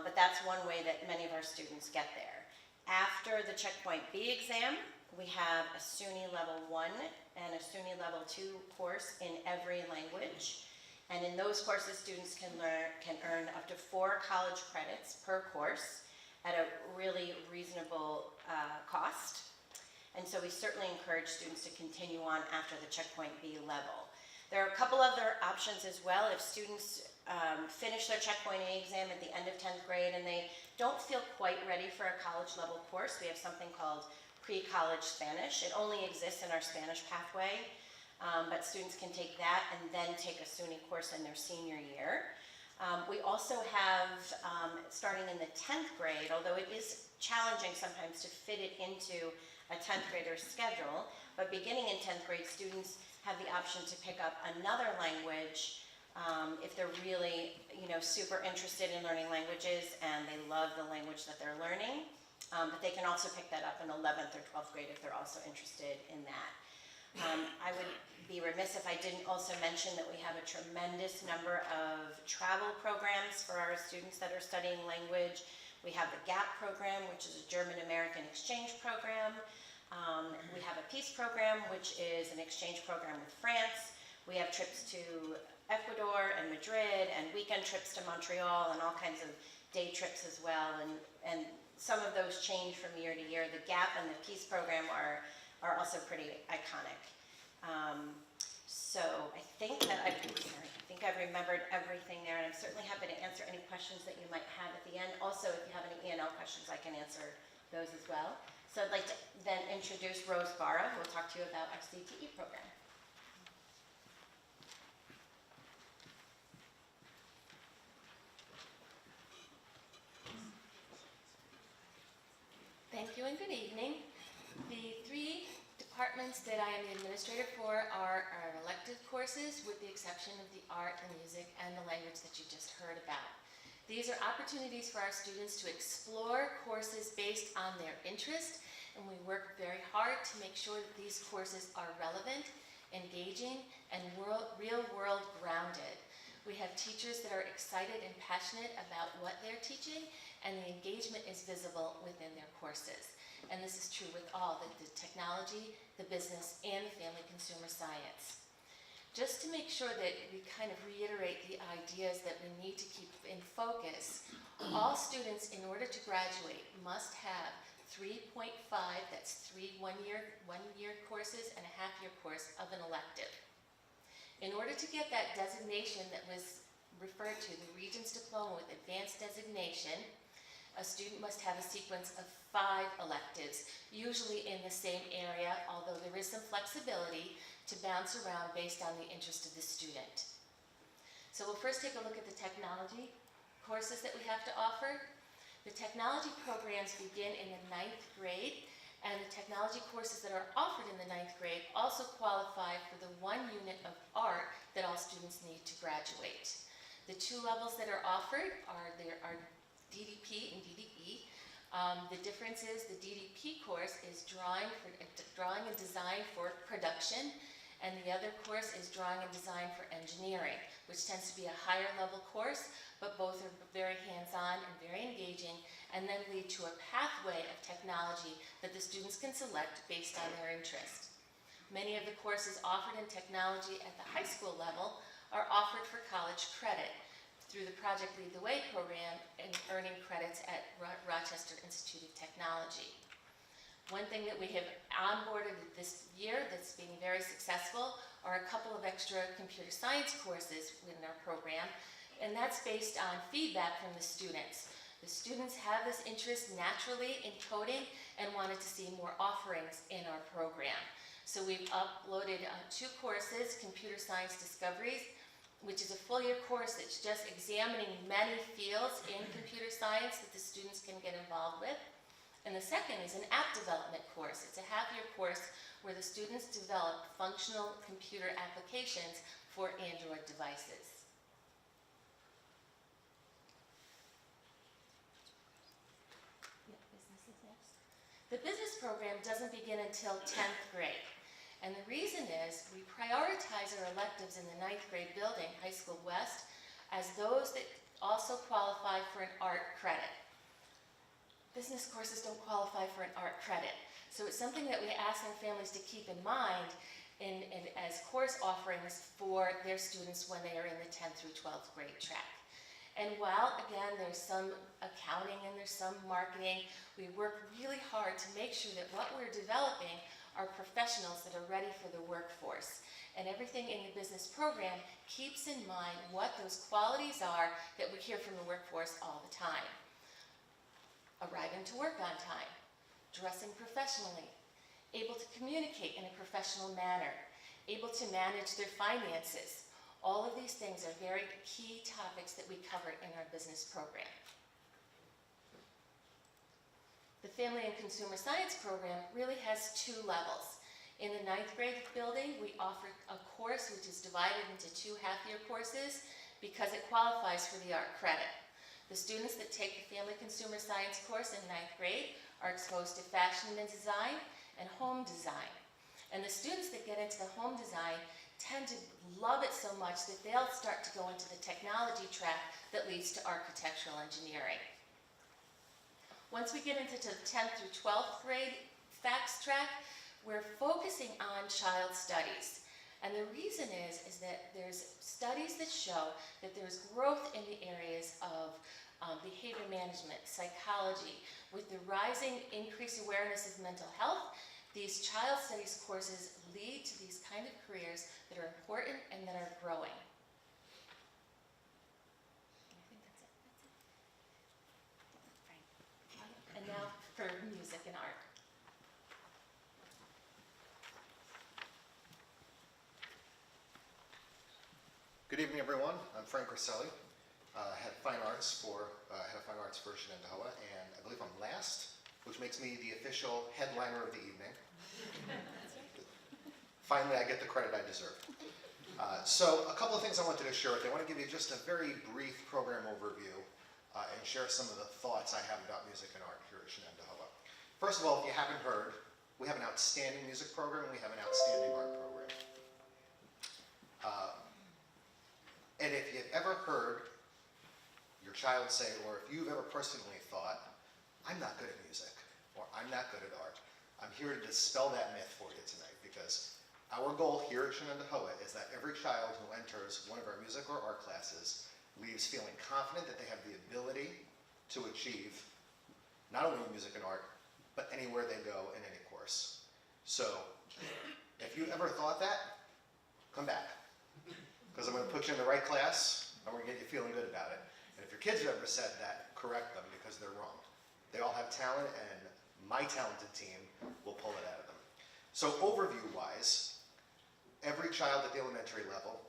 but that's one way that many of our students get there. After the Checkpoint B exam, we have a SUNY Level 1 and a SUNY Level 2 course in every language. And in those courses, students can earn up to 4 college credits per course at a really reasonable cost. And so we certainly encourage students to continue on after the Checkpoint B level. There are a couple other options as well. If students finish their Checkpoint A exam at the end of 10th grade and they don't feel quite ready for a college level course, we have something called pre-college Spanish. It only exists in our Spanish pathway, but students can take that and then take a SUNY course in their senior year. We also have, starting in the 10th grade, although it is challenging sometimes to fit it into a 10th grader's schedule, but beginning in 10th grade, students have the option to pick up another language if they're really, super interested in learning languages and they love the language that they're learning. But they can also pick that up in 11th or 12th grade if they're also interested in that. I would be remiss if I didn't also mention that we have a tremendous number of travel programs for our students that are studying language. We have the GAP program, which is a German-American exchange program. We have a PEACE program, which is an exchange program with France. We have trips to Ecuador and Madrid and weekend trips to Montreal and all kinds of day trips as well. And some of those change from year to year. The GAP and the PEACE program are also pretty iconic. So I think I've remembered everything there, and I'm certainly happy to answer any questions that you might have at the end. Also, if you have any E&L questions, I can answer those as well. So I'd like to then introduce Rose Barra, who will talk to you about our CTE program. Thank you and good evening. The 3 departments that I am the administrator for are our elective courses, with the exception of the art, the music, and the language that you just heard about. These are opportunities for our students to explore courses based on their interest, and we work very hard to make sure that these courses are relevant, engaging, and real-world grounded. We have teachers that are excited and passionate about what they're teaching, and the engagement is visible within their courses. And this is true with all, the technology, the business, and the family consumer science. Just to make sure that we kind of reiterate the ideas that we need to keep in focus, all students, in order to graduate, must have 3.5, that's 3 one-year courses and a half-year course of an elective. In order to get that designation that was referred to, the Regents Diploma with Advanced Designation, a student must have a sequence of 5 electives, usually in the same area, although there is some flexibility to bounce around based on the interest of the student. So we'll first take a look at the technology courses that we have to offer. The technology programs begin in the 9th grade, and the technology courses that are offered in the 9th grade also qualify for the 1 unit of art that all students need to graduate. The 2 levels that are offered are DDP and DDE. The difference is the DDP course is drawing and design for production, and the other course is drawing and design for engineering, which tends to be a higher level course, but both are very hands-on and very engaging, and then lead to a pathway of technology that the students can select based on their interest. Many of the courses offered in technology at the high school level are offered for college credit through the Project Lead the Way program and earning credits at Rochester Institute of Technology. One thing that we have onboarded this year that's being very successful are a couple of extra computer science courses within our program, and that's based on feedback from the students. The students have this interest naturally in coding and wanted to see more offerings in our program. So we've uploaded 2 courses, Computer Science Discoveries, which is a full-year course that's just examining many fields in computer science that the students can get involved with. And the second is an app development course. It's a half-year course where the students develop functional computer applications for Android devices. it doesn't begin until 10th grade. And the reason is we prioritize our electives in the 9th grade building, High School West, as those that also qualify for an art credit. Business courses don't qualify for an art credit. So it's something that we ask our families to keep in mind as course offerings for their students when they are in the 10th through 12th grade track. And while, again, there's some accounting and there's some marketing, we work really hard to make sure that what we're developing are professionals that are ready for the workforce. And everything in the business program keeps in mind what those qualities are that we hear from the workforce all the time. Arriving to work on time, dressing professionally, able to communicate in a professional manner, able to manage their finances. All of these things are very key topics that we cover in our business program. The Family and Consumer Science program really has 2 levels. In the 9th grade building, we offer a course which is divided into 2 half-year courses because it qualifies for the art credit. The students that take the Family Consumer Science course in 9th grade are exposed to fashion and design and home design. And the students that get into the home design tend to love it so much that they'll start to go into the technology track that leads to architectural engineering. Once we get into the 10th through 12th grade FACS track, we're focusing on child studies. And the reason is that there's studies that show that there's growth in the areas of behavior management, psychology. With the rising increased awareness of mental health, these child studies courses lead to these kind of careers that are important and that are growing. I think that's it. And now for music and art. Good evening, everyone. I'm Frank Rosselli, head of fine arts for Schenn, and I believe I'm last, which makes me the official headliner of the evening. Finally, I get the credit I deserve. So a couple of things I wanted to share with you. I want to give you just a very brief program overview and share some of the thoughts I have about music and art here at Schenn. First of all, if you haven't heard, we have an outstanding music program and we have an outstanding art program. And if you've ever heard your child say, or if you've ever personally thought, I'm not good at music, or I'm not good at art, I'm here to dispel that myth for you tonight, because our goal here at Schenn is that every child who enters one of our music or art classes leaves feeling confident that they have the ability to achieve not only music and art, but anywhere they go in any course. So, if you ever thought that, come back. Because I'm going to put you in the right class, and we're going to get you feeling good about it. And if your kids have ever said that, correct them, because they're wrong. They all have talent, and my talented team will pull it out of them. So overview-wise, every child at the elementary level,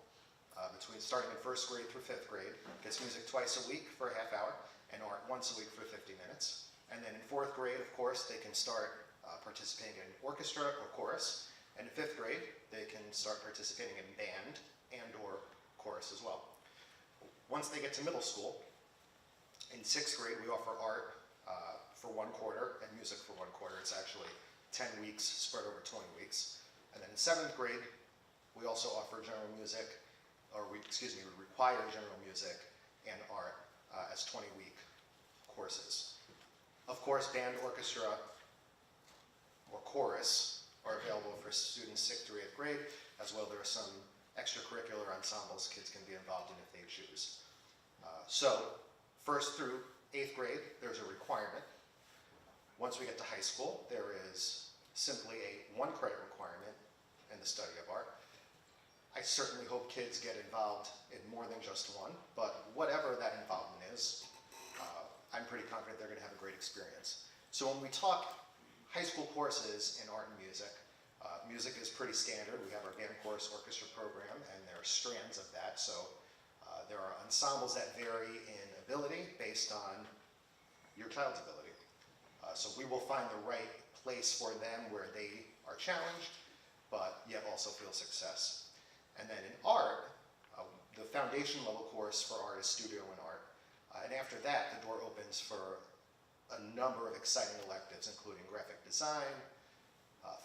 starting in 1st grade through 5th grade, gets music twice a week for a half hour, and art once a week for 50 minutes. And then in 4th grade, of course, they can start participating in orchestra or chorus. And in 5th grade, they can start participating in band and or chorus as well. Once they get to middle school, in 6th grade, we offer art for 1 quarter and music for 1 quarter. It's actually 10 weeks spread over 20 weeks. And then in 7th grade, we also offer general music, we require general music and art as 20-week courses. Of course, band, orchestra, or chorus are available for students 6th through 8th grade. As well, there are some extracurricular ensembles kids can be involved in if they choose. So, 1st through 8th grade, there's a requirement. Once we get to high school, there is simply a 1-credit requirement in the study of art. I certainly hope kids get involved in more than just one, but whatever that involvement is, I'm pretty confident they're going to have a great experience. So when we talk high school courses in art and music, music is pretty standard. We have our band, chorus, orchestra program, and there are strands of that. So there are ensembles that vary in ability based on your child's ability. So we will find the right place for them where they are challenged, but yet also feel success. And then in art, the foundation level course for art is studio and art. And after that, the door opens for a number of exciting electives, including graphic design,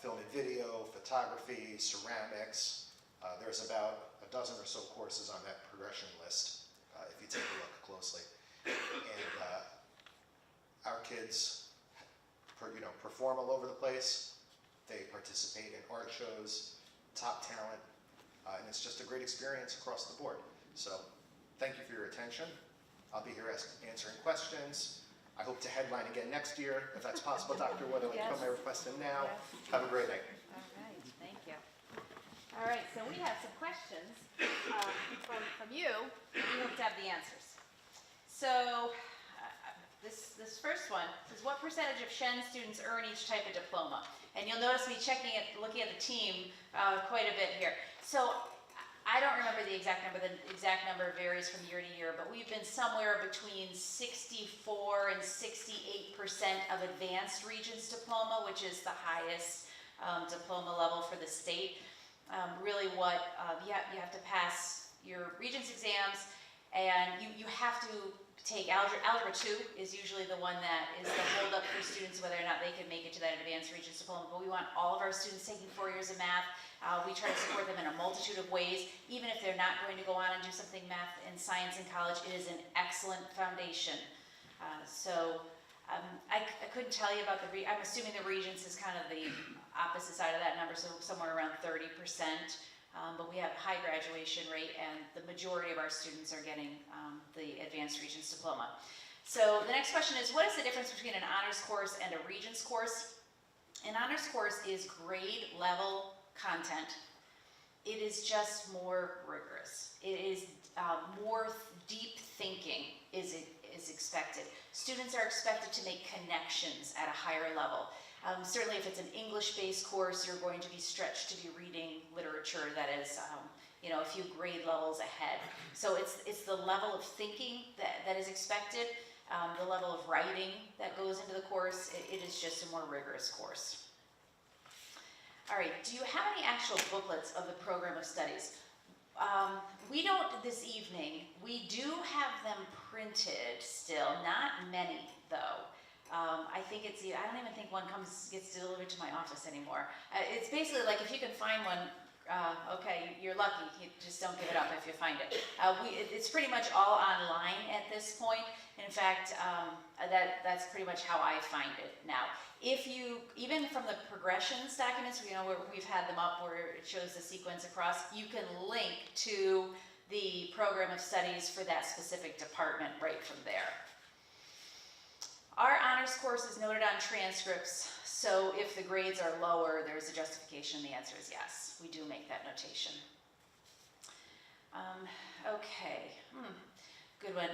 film and video, photography, ceramics. There's about a dozen or so courses on that progression list, if you take a look closely. And our kids, perform all over the place. They participate in art shows, top talent, and it's just a great experience across the board. So, thank you for your attention. I'll be here answering questions. I hope to headline again next year, if that's possible, Dr. Wood. I'd like to put my request in now. Yes. Have a great night. All right, thank you. All right, so we have some questions from you. We hope to have the answers. So, this first one says, what percentage of Schenn students earn each type of diploma? And you'll notice me looking at the team quite a bit here. So, I don't remember the exact number. The exact number varies from year to year, but we've been somewhere between 64 and 68% of advanced Regents diploma, which is the highest diploma level for the state. Really what, you have to pass your Regents exams, and you have to take Algebra 2 is usually the one that is the holdup for students, whether or not they can make it to that advanced Regents diploma, but we want all of our students taking 4 years of math. We try to support them in a multitude of ways. Even if they're not going to go on and do something math and science in college, it is an excellent foundation. I couldn't tell you about I'm assuming the Regents is kind of the opposite side of that number, so somewhere around 30%. But we have a high graduation rate, and the majority of our students are getting the Advanced Regents Diploma. So the next question is, what is the difference between an honors course and a Regents course? An honors course is grade level content. It is just more rigorous. It is more deep thinking is expected. Students are expected to make connections at a higher level. Certainly if it's an English-based course, you're going to be stretched to be reading literature that is a few grade levels ahead. So it's the level of thinking that is expected, the level of writing that goes into the course. It is just a more rigorous course. All right, do you have any actual booklets of the program of studies? We don't this evening. We do have them printed still, not many though. I don't even think one gets delivered to my office anymore. It's basically like if you can find one, okay, you're lucky. You just don't give it up if you find it. It's pretty much all online at this point. In fact, that's pretty much how I find it now. Even from the progressions documents, where we've had them up where it shows the sequence across, you can link to the program of studies for that specific department right from there. Our honors course is noted on transcripts, so if the grades are lower, there's a justification. The answer is yes. We do make that notation. Okay, good one.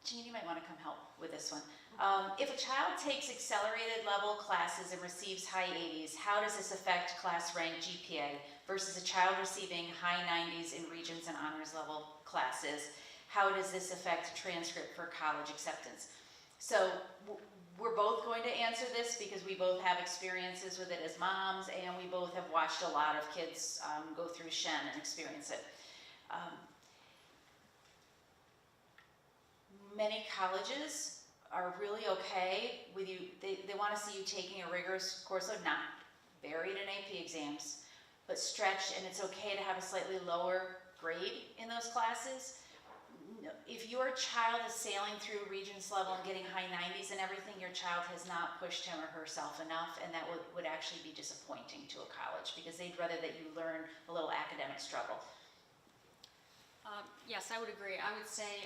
Jean, you might want to come help with this one. If a child takes accelerated level classes and receives high 80s, how does this affect class rank GPA versus a child receiving high 90s in Regents and honors level classes? How does this affect transcript for college acceptance? So we're both going to answer this because we both have experiences with it as moms, and we both have watched a lot of kids go through Schenn and experience it. Many colleges are really okay with you. They want to see you taking a rigorous course load, not buried in AP exams, but stretched, and it's okay to have a slightly lower grade in those classes. If your child is sailing through Regents level and getting high 90s and everything, your child has not pushed him or herself enough, and that would actually be disappointing to a college because they'd rather that you learn a little academic struggle. Yes, I would agree. I would say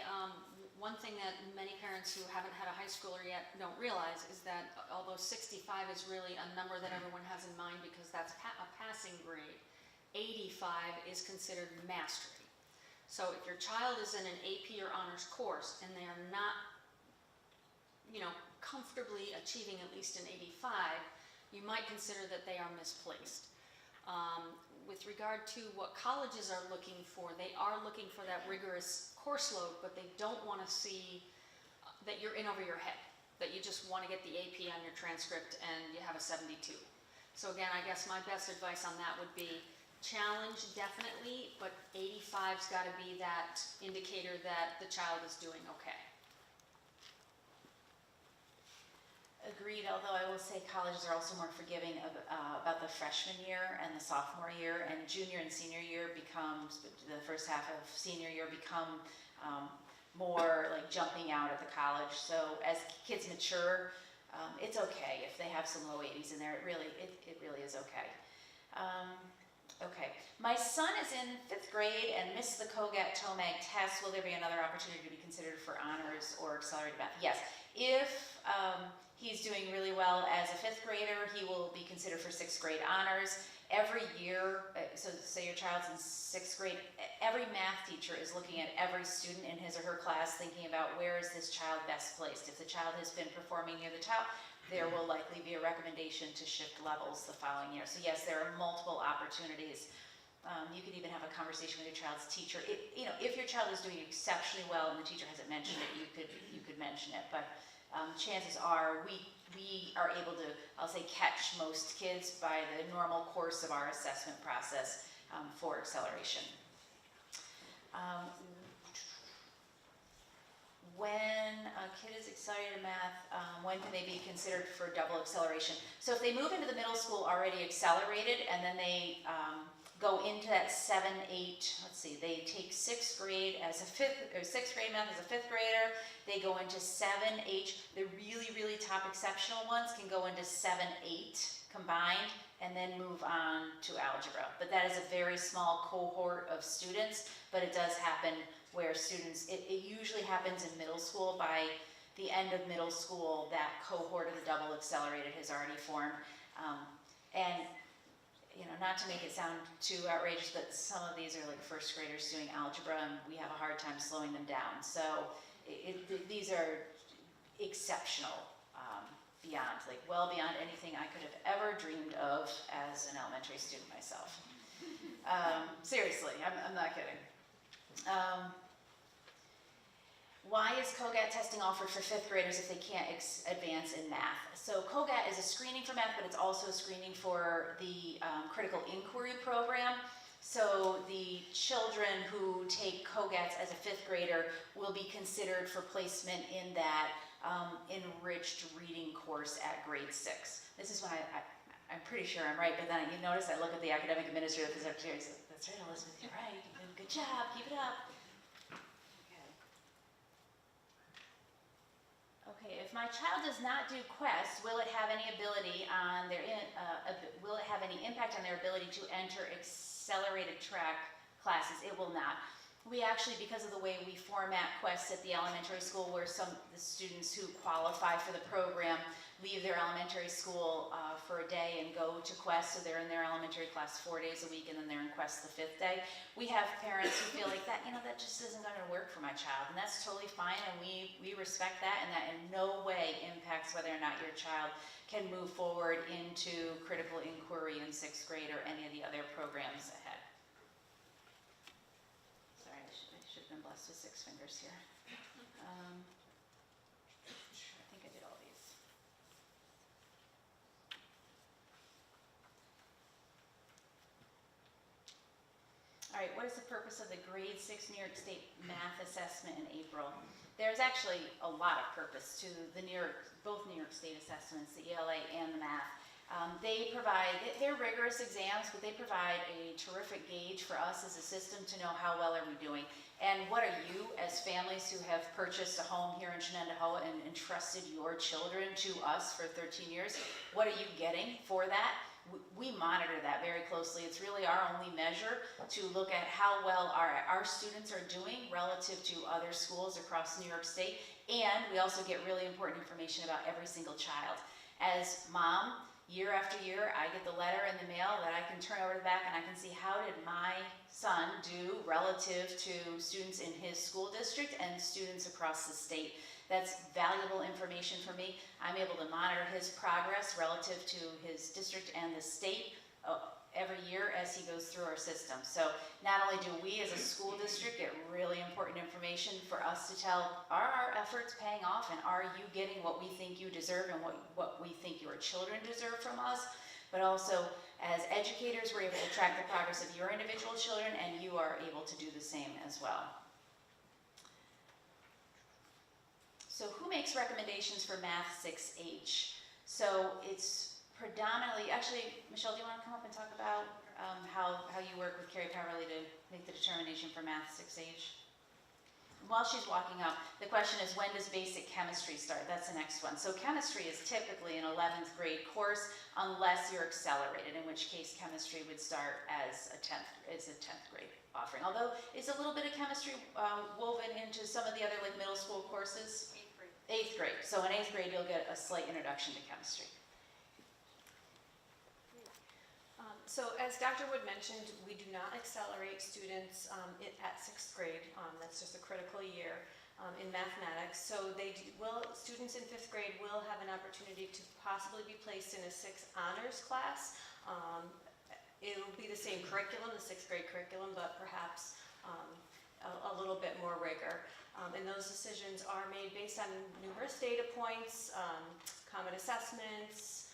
one thing that many parents who haven't had a high schooler yet don't realize is that although 65 is really a number that everyone has in mind because that's a passing grade, 85 is considered mastery. So if your child is in an AP or honors course and they are not, comfortably achieving at least an 85, you might consider that they are misplaced. With regard to what colleges are looking for, they are looking for that rigorous course load, but they don't want to see that you're in over your head, that you just want to get the AP on your transcript and you have a 72. So again, I guess my best advice on that would be challenge definitely, but 85's got to be that indicator that the child is doing okay. Agreed, although I will say colleges are also more forgiving about the freshman year and the sophomore year, and junior and senior year becomes, the first half of senior year become more like jumping out at the college. So as kids mature, it's okay if they have some low 80s in there. It really is okay. Okay, my son is in 5th grade and missed the COGAT-TOMAG test. Will there be another opportunity to be considered for honors or accelerated math? Yes, if he's doing really well as a 5th grader, he will be considered for 6th grade honors. Every year, so say your child's in 6th grade, every math teacher is looking at every student in his or her class thinking about where is this child best placed. If the child has been performing near the top, there will likely be a recommendation to shift levels the following year. So yes, there are multiple opportunities. You could even have a conversation with your child's teacher. If your child is doing exceptionally well and the teacher hasn't mentioned it, you could mention it. But chances are we are able to, I'll say, catch most kids by the normal course of our assessment process for acceleration. When a kid is accelerated in math, when can they be considered for double acceleration? So if they move into the middle school already accelerated and then they go into that 7, 8, let's see, they take 6th grade as a 6th grade math as a 5th grader, they go into 7, 8, the really top exceptional ones can go into 7, 8 combined and then move on to algebra. But that is a very small cohort of students, but it does happen where students, it usually happens in middle school. By the end of middle school, that cohort of the double accelerated has already formed. And not to make it sound too outrageous, but some of these are like 1st graders doing algebra and we have a hard time slowing them down. So these are exceptional, well beyond anything I could have ever dreamed of as an elementary student myself. Seriously, I'm not kidding. Why is COGAT testing offered for 5th graders if they can't advance in math? So COGAT is a screening for math, but it's also a screening for the critical inquiry program. So the children who take COGATs as a 5th grader will be considered for placement in that enriched reading course at grade 6. This is why I'm pretty sure I'm right, but then you notice I look at the academic administrator of the secretary and say, that's right, Elizabeth, you're right. Good job, keep it up. Okay, if my child does not do Quest, will it have any ability on their will it have any impact on their ability to enter accelerated track classes? It will not. We actually, because of the way we format Quests at the elementary school, where some of the students who qualify for the program leave their elementary school for a day and go to Quest, so they're in their elementary class 4 days a week and then they're in Quest the 5th day. We have parents who feel like that just isn't going to work for my child, and that's totally fine, and we respect that, and that in no way impacts whether or not your child can move forward into critical inquiry in 6th grade or any of the other programs ahead. Sorry, I should have been blessed with 6 fingers here. I think I did all these. All right, what is the purpose of the grade 6 New York State math assessment in April? There's actually a lot of purpose to the both New York State assessments, the ELA and the math. They're rigorous exams, but they provide a terrific gauge for us as a system to know how well are we doing. And what are you, as families who have purchased a home here in Shenandoah and entrusted your children to us for 13 years, what are you getting for that? We monitor that very closely. It's really our only measure to look at how well our students are doing relative to other schools across New York State. And we also get really important information about every single child. As mom, year after year, I get the letter in the mail that I can turn over to the back and I can see how did my son do relative to students in his school district and students across the state. That's valuable information for me. I'm able to monitor his progress relative to his district and the state every year as he goes through our system. So not only do we as a school district get really important information for us to tell, are our efforts paying off and are you getting what we think you deserve and what we think your children deserve from us, but also as educators, we're able to track the progress of your individual children and you are able to do the same as well. So who makes recommendations for Math 6H? So it's predominantly, actually, Michelle, do you want to come up and talk about how you work with Carrie Powerley to make the determination for Math 6H? While she's walking up, the question is, when does basic chemistry start? That's the next one. So chemistry is typically an 11th grade course unless you're accelerated, in which case chemistry would start as a 10th grade offering. Although it's a little bit of chemistry woven into some of the other like middle school courses. 8th grade. 8th grade. So in 8th grade, you'll get a slight introduction to chemistry. So as Dr. Wood mentioned, we do not accelerate students at 6th grade. That's just a critical year in mathematics. So students in 5th grade will have an opportunity to possibly be placed in a 6 honors class. It'll be the same curriculum, the 6th grade curriculum, but perhaps a little bit more rigor. And those decisions are made based on numerous data points, common assessments,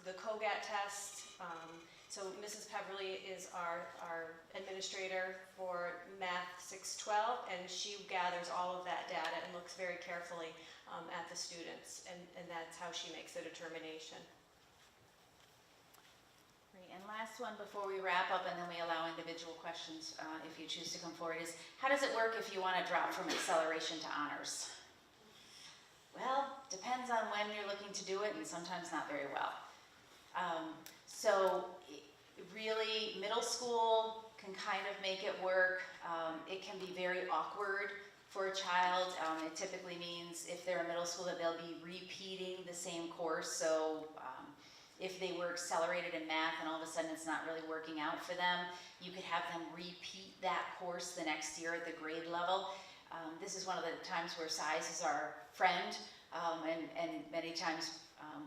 the COGAT test. So Mrs. Peverly is our administrator for Math 612, and she gathers all of that data and looks very carefully at the students, and that's how she makes the determination. Great. And last one before we wrap up, and then we allow individual questions if you choose to come forward, is how does it work if you want to drop from acceleration to honors? Well, depends on when you're looking to do it, and sometimes not very well. So really, middle school can kind of make it work. It can be very awkward for a child. It typically means if they're in middle school that they'll be repeating the same course. So if they were accelerated in math and all of a sudden it's not really working out for them, you could have them repeat that course the next year at the grade level. This is one of the times where size is our friend, and many times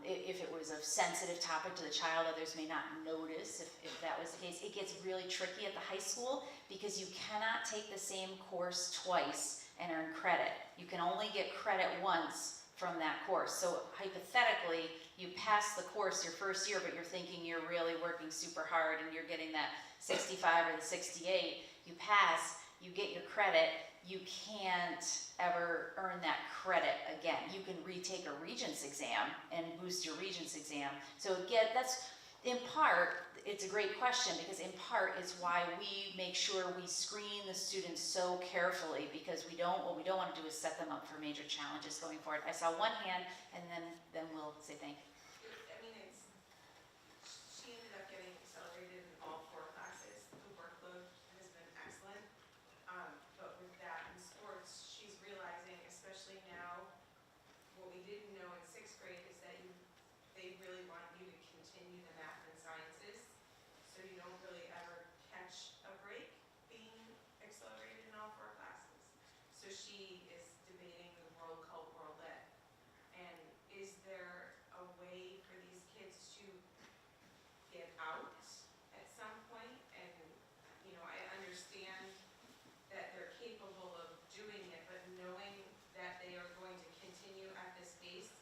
if it was a sensitive topic to the child, others may not notice if that was the case. It gets really tricky at the high school because you cannot take the same course twice and earn credit. You can only get credit once from that course. So hypothetically, you pass the course your first year, but you're thinking you're really working super hard and you're getting that 65 or the 68. You pass, you get your credit. You can't ever earn that credit again. You can retake a Regents exam and boost your Regents exam. So again, that's in part, it's a great question because in part it's why we make sure we screen the students so carefully because what we don't want to do is set them up for major challenges going forward. I saw one hand and then we'll say thank you. She ended up getting accelerated in all 4 classes. The workload has been excellent. But with that in sports, she's realizing, especially now, what we didn't know in 6th grade is that they really want you to continue the math and sciences. So you don't really ever catch a break being accelerated in all 4 classes. So she is debating the world called World Lit. And is there a way for these kids to get out at some point? And, I understand that they're capable of doing it, but knowing that they are going to continue at this pace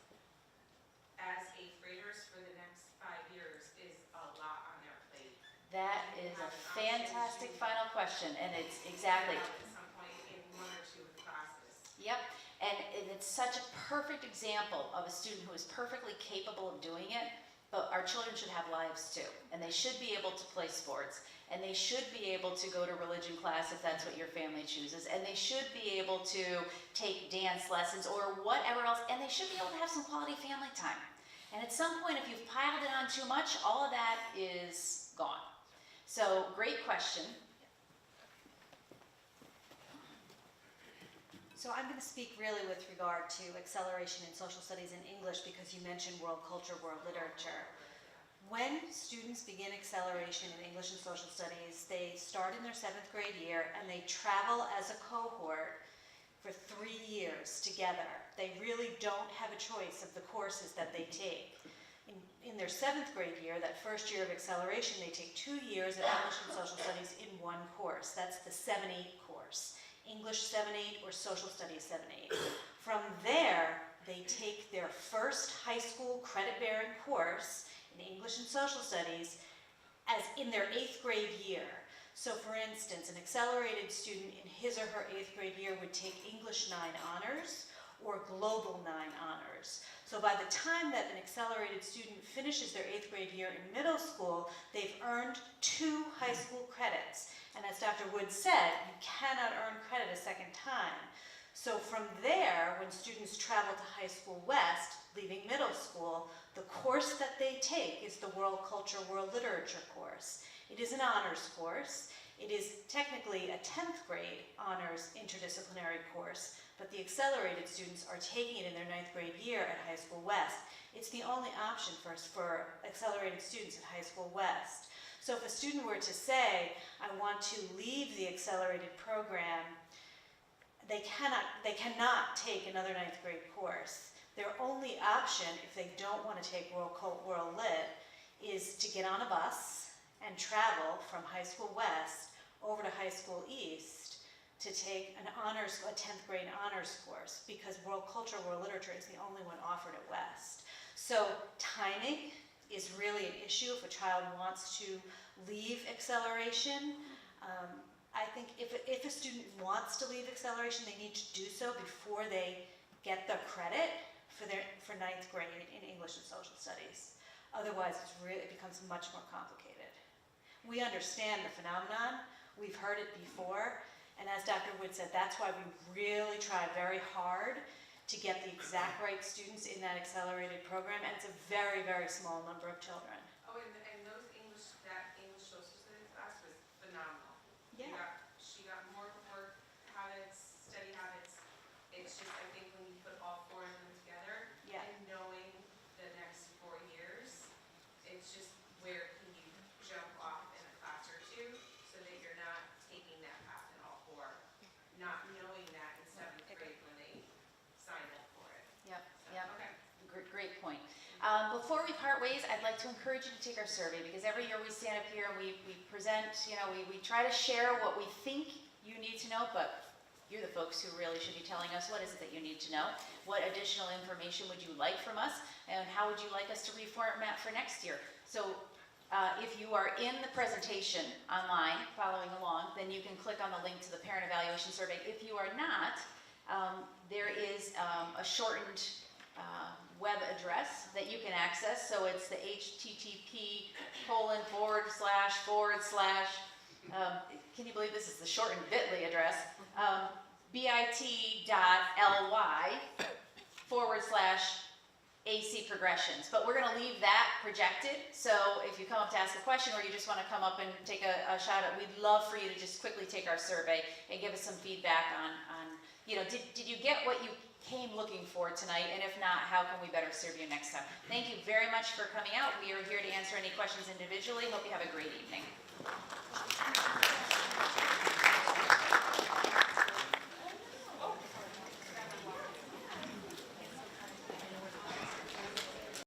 as 8th graders for the next 5 years is a lot on their plate. That is a fantastic final question, and it's exactly. At some point in 1 or 2 of the classes. Yep, and it's such a perfect example of a student who is perfectly capable of doing it, but our children should have lives too, and they should be able to play sports, and they should be able to go to religion class if that's what your family chooses, and they should be able to take dance lessons or whatever else, and they should be able to have some quality family time. And at some point, if you've piled it on too much, all of that is gone. So, great question. So I'm going to speak really with regard to acceleration in social studies and English because you mentioned world culture, world literature. When students begin acceleration in English and social studies, they start in their 7th grade year and they travel as a cohort for 3 years together. They really don't have a choice of the courses that they take. In their 7th grade year, that first year of acceleration, they take 2 years of English and social studies in one course. That's the 7-8 course. English 7-8 or social studies 7-8. From there, they take their first high school credit-bearing course in English and social studies as in their 8th grade year. So for instance, an accelerated student in his or her 8th grade year would take English 9 honors or Global 9 honors. So by the time that an accelerated student finishes their 8th grade year in middle school, they've earned 2 high school credits. And as Dr. Wood said, you cannot earn credit a second time. So from there, when students travel to High School West, leaving middle school, the course that they take is the World Culture, World Literature course. It is an honors course. It is technically a 10th grade honors interdisciplinary course, but the accelerated students are taking it in their 9th grade year at High School West. It's the only option for accelerated students at High School West. So if a student were to say, I want to leave the accelerated program, they cannot take another 9th grade course. Their only option, if they don't want to take World Lit, is to get on a bus and travel from High School West over to High School East to take a 10th grade honors course, because World Culture, World Literature is the only one offered at West. So timing is really an issue if a child wants to leave acceleration. I think if a student wants to leave acceleration, they need to do so before they get the credit for 9th grade in English and Social Studies. Otherwise, it becomes much more complicated. We understand the phenomenon. We've heard it before. And as Dr. Wood said, that's why we really try very hard to get the exact right students in that accelerated program. And it's a very, very small number of children. Oh, and that English social studies class was phenomenal. Yeah. She got more work habits, study habits. It's just, I think when you put all 4 of them together, Yeah. and knowing the next 4 years, it's just where can you jump off in a class or 2 so that you're not taking that path in all 4, not knowing that in 7th grade when they signed up for it. Yep, So, yep. Okay. Great point. Before we part ways, I'd like to encourage you to take our survey, because every year we stand up here and we present, we try to share what we think you need to know, but you're the folks who really should be telling us what is it that you need to know, what additional information would you like from us, and how would you like us to reformat for next year. So if you are in the presentation online following along, then you can click on the link to the parent evaluation survey. If you are not, there is a shortened web address that you can access. So it's the http:// can you believe this is the shortened bit.ly address? bit.ly/AC progressions. But we're going to leave that projected. So if you come up to ask a question, or you just want to come up and take a shot at, we'd love for you to just quickly take our survey and give us some feedback on did you get what you came looking for tonight? And if not, how can we better serve you next time? Thank you very much for coming out. We are here to answer any questions individually. Hope you have a great evening.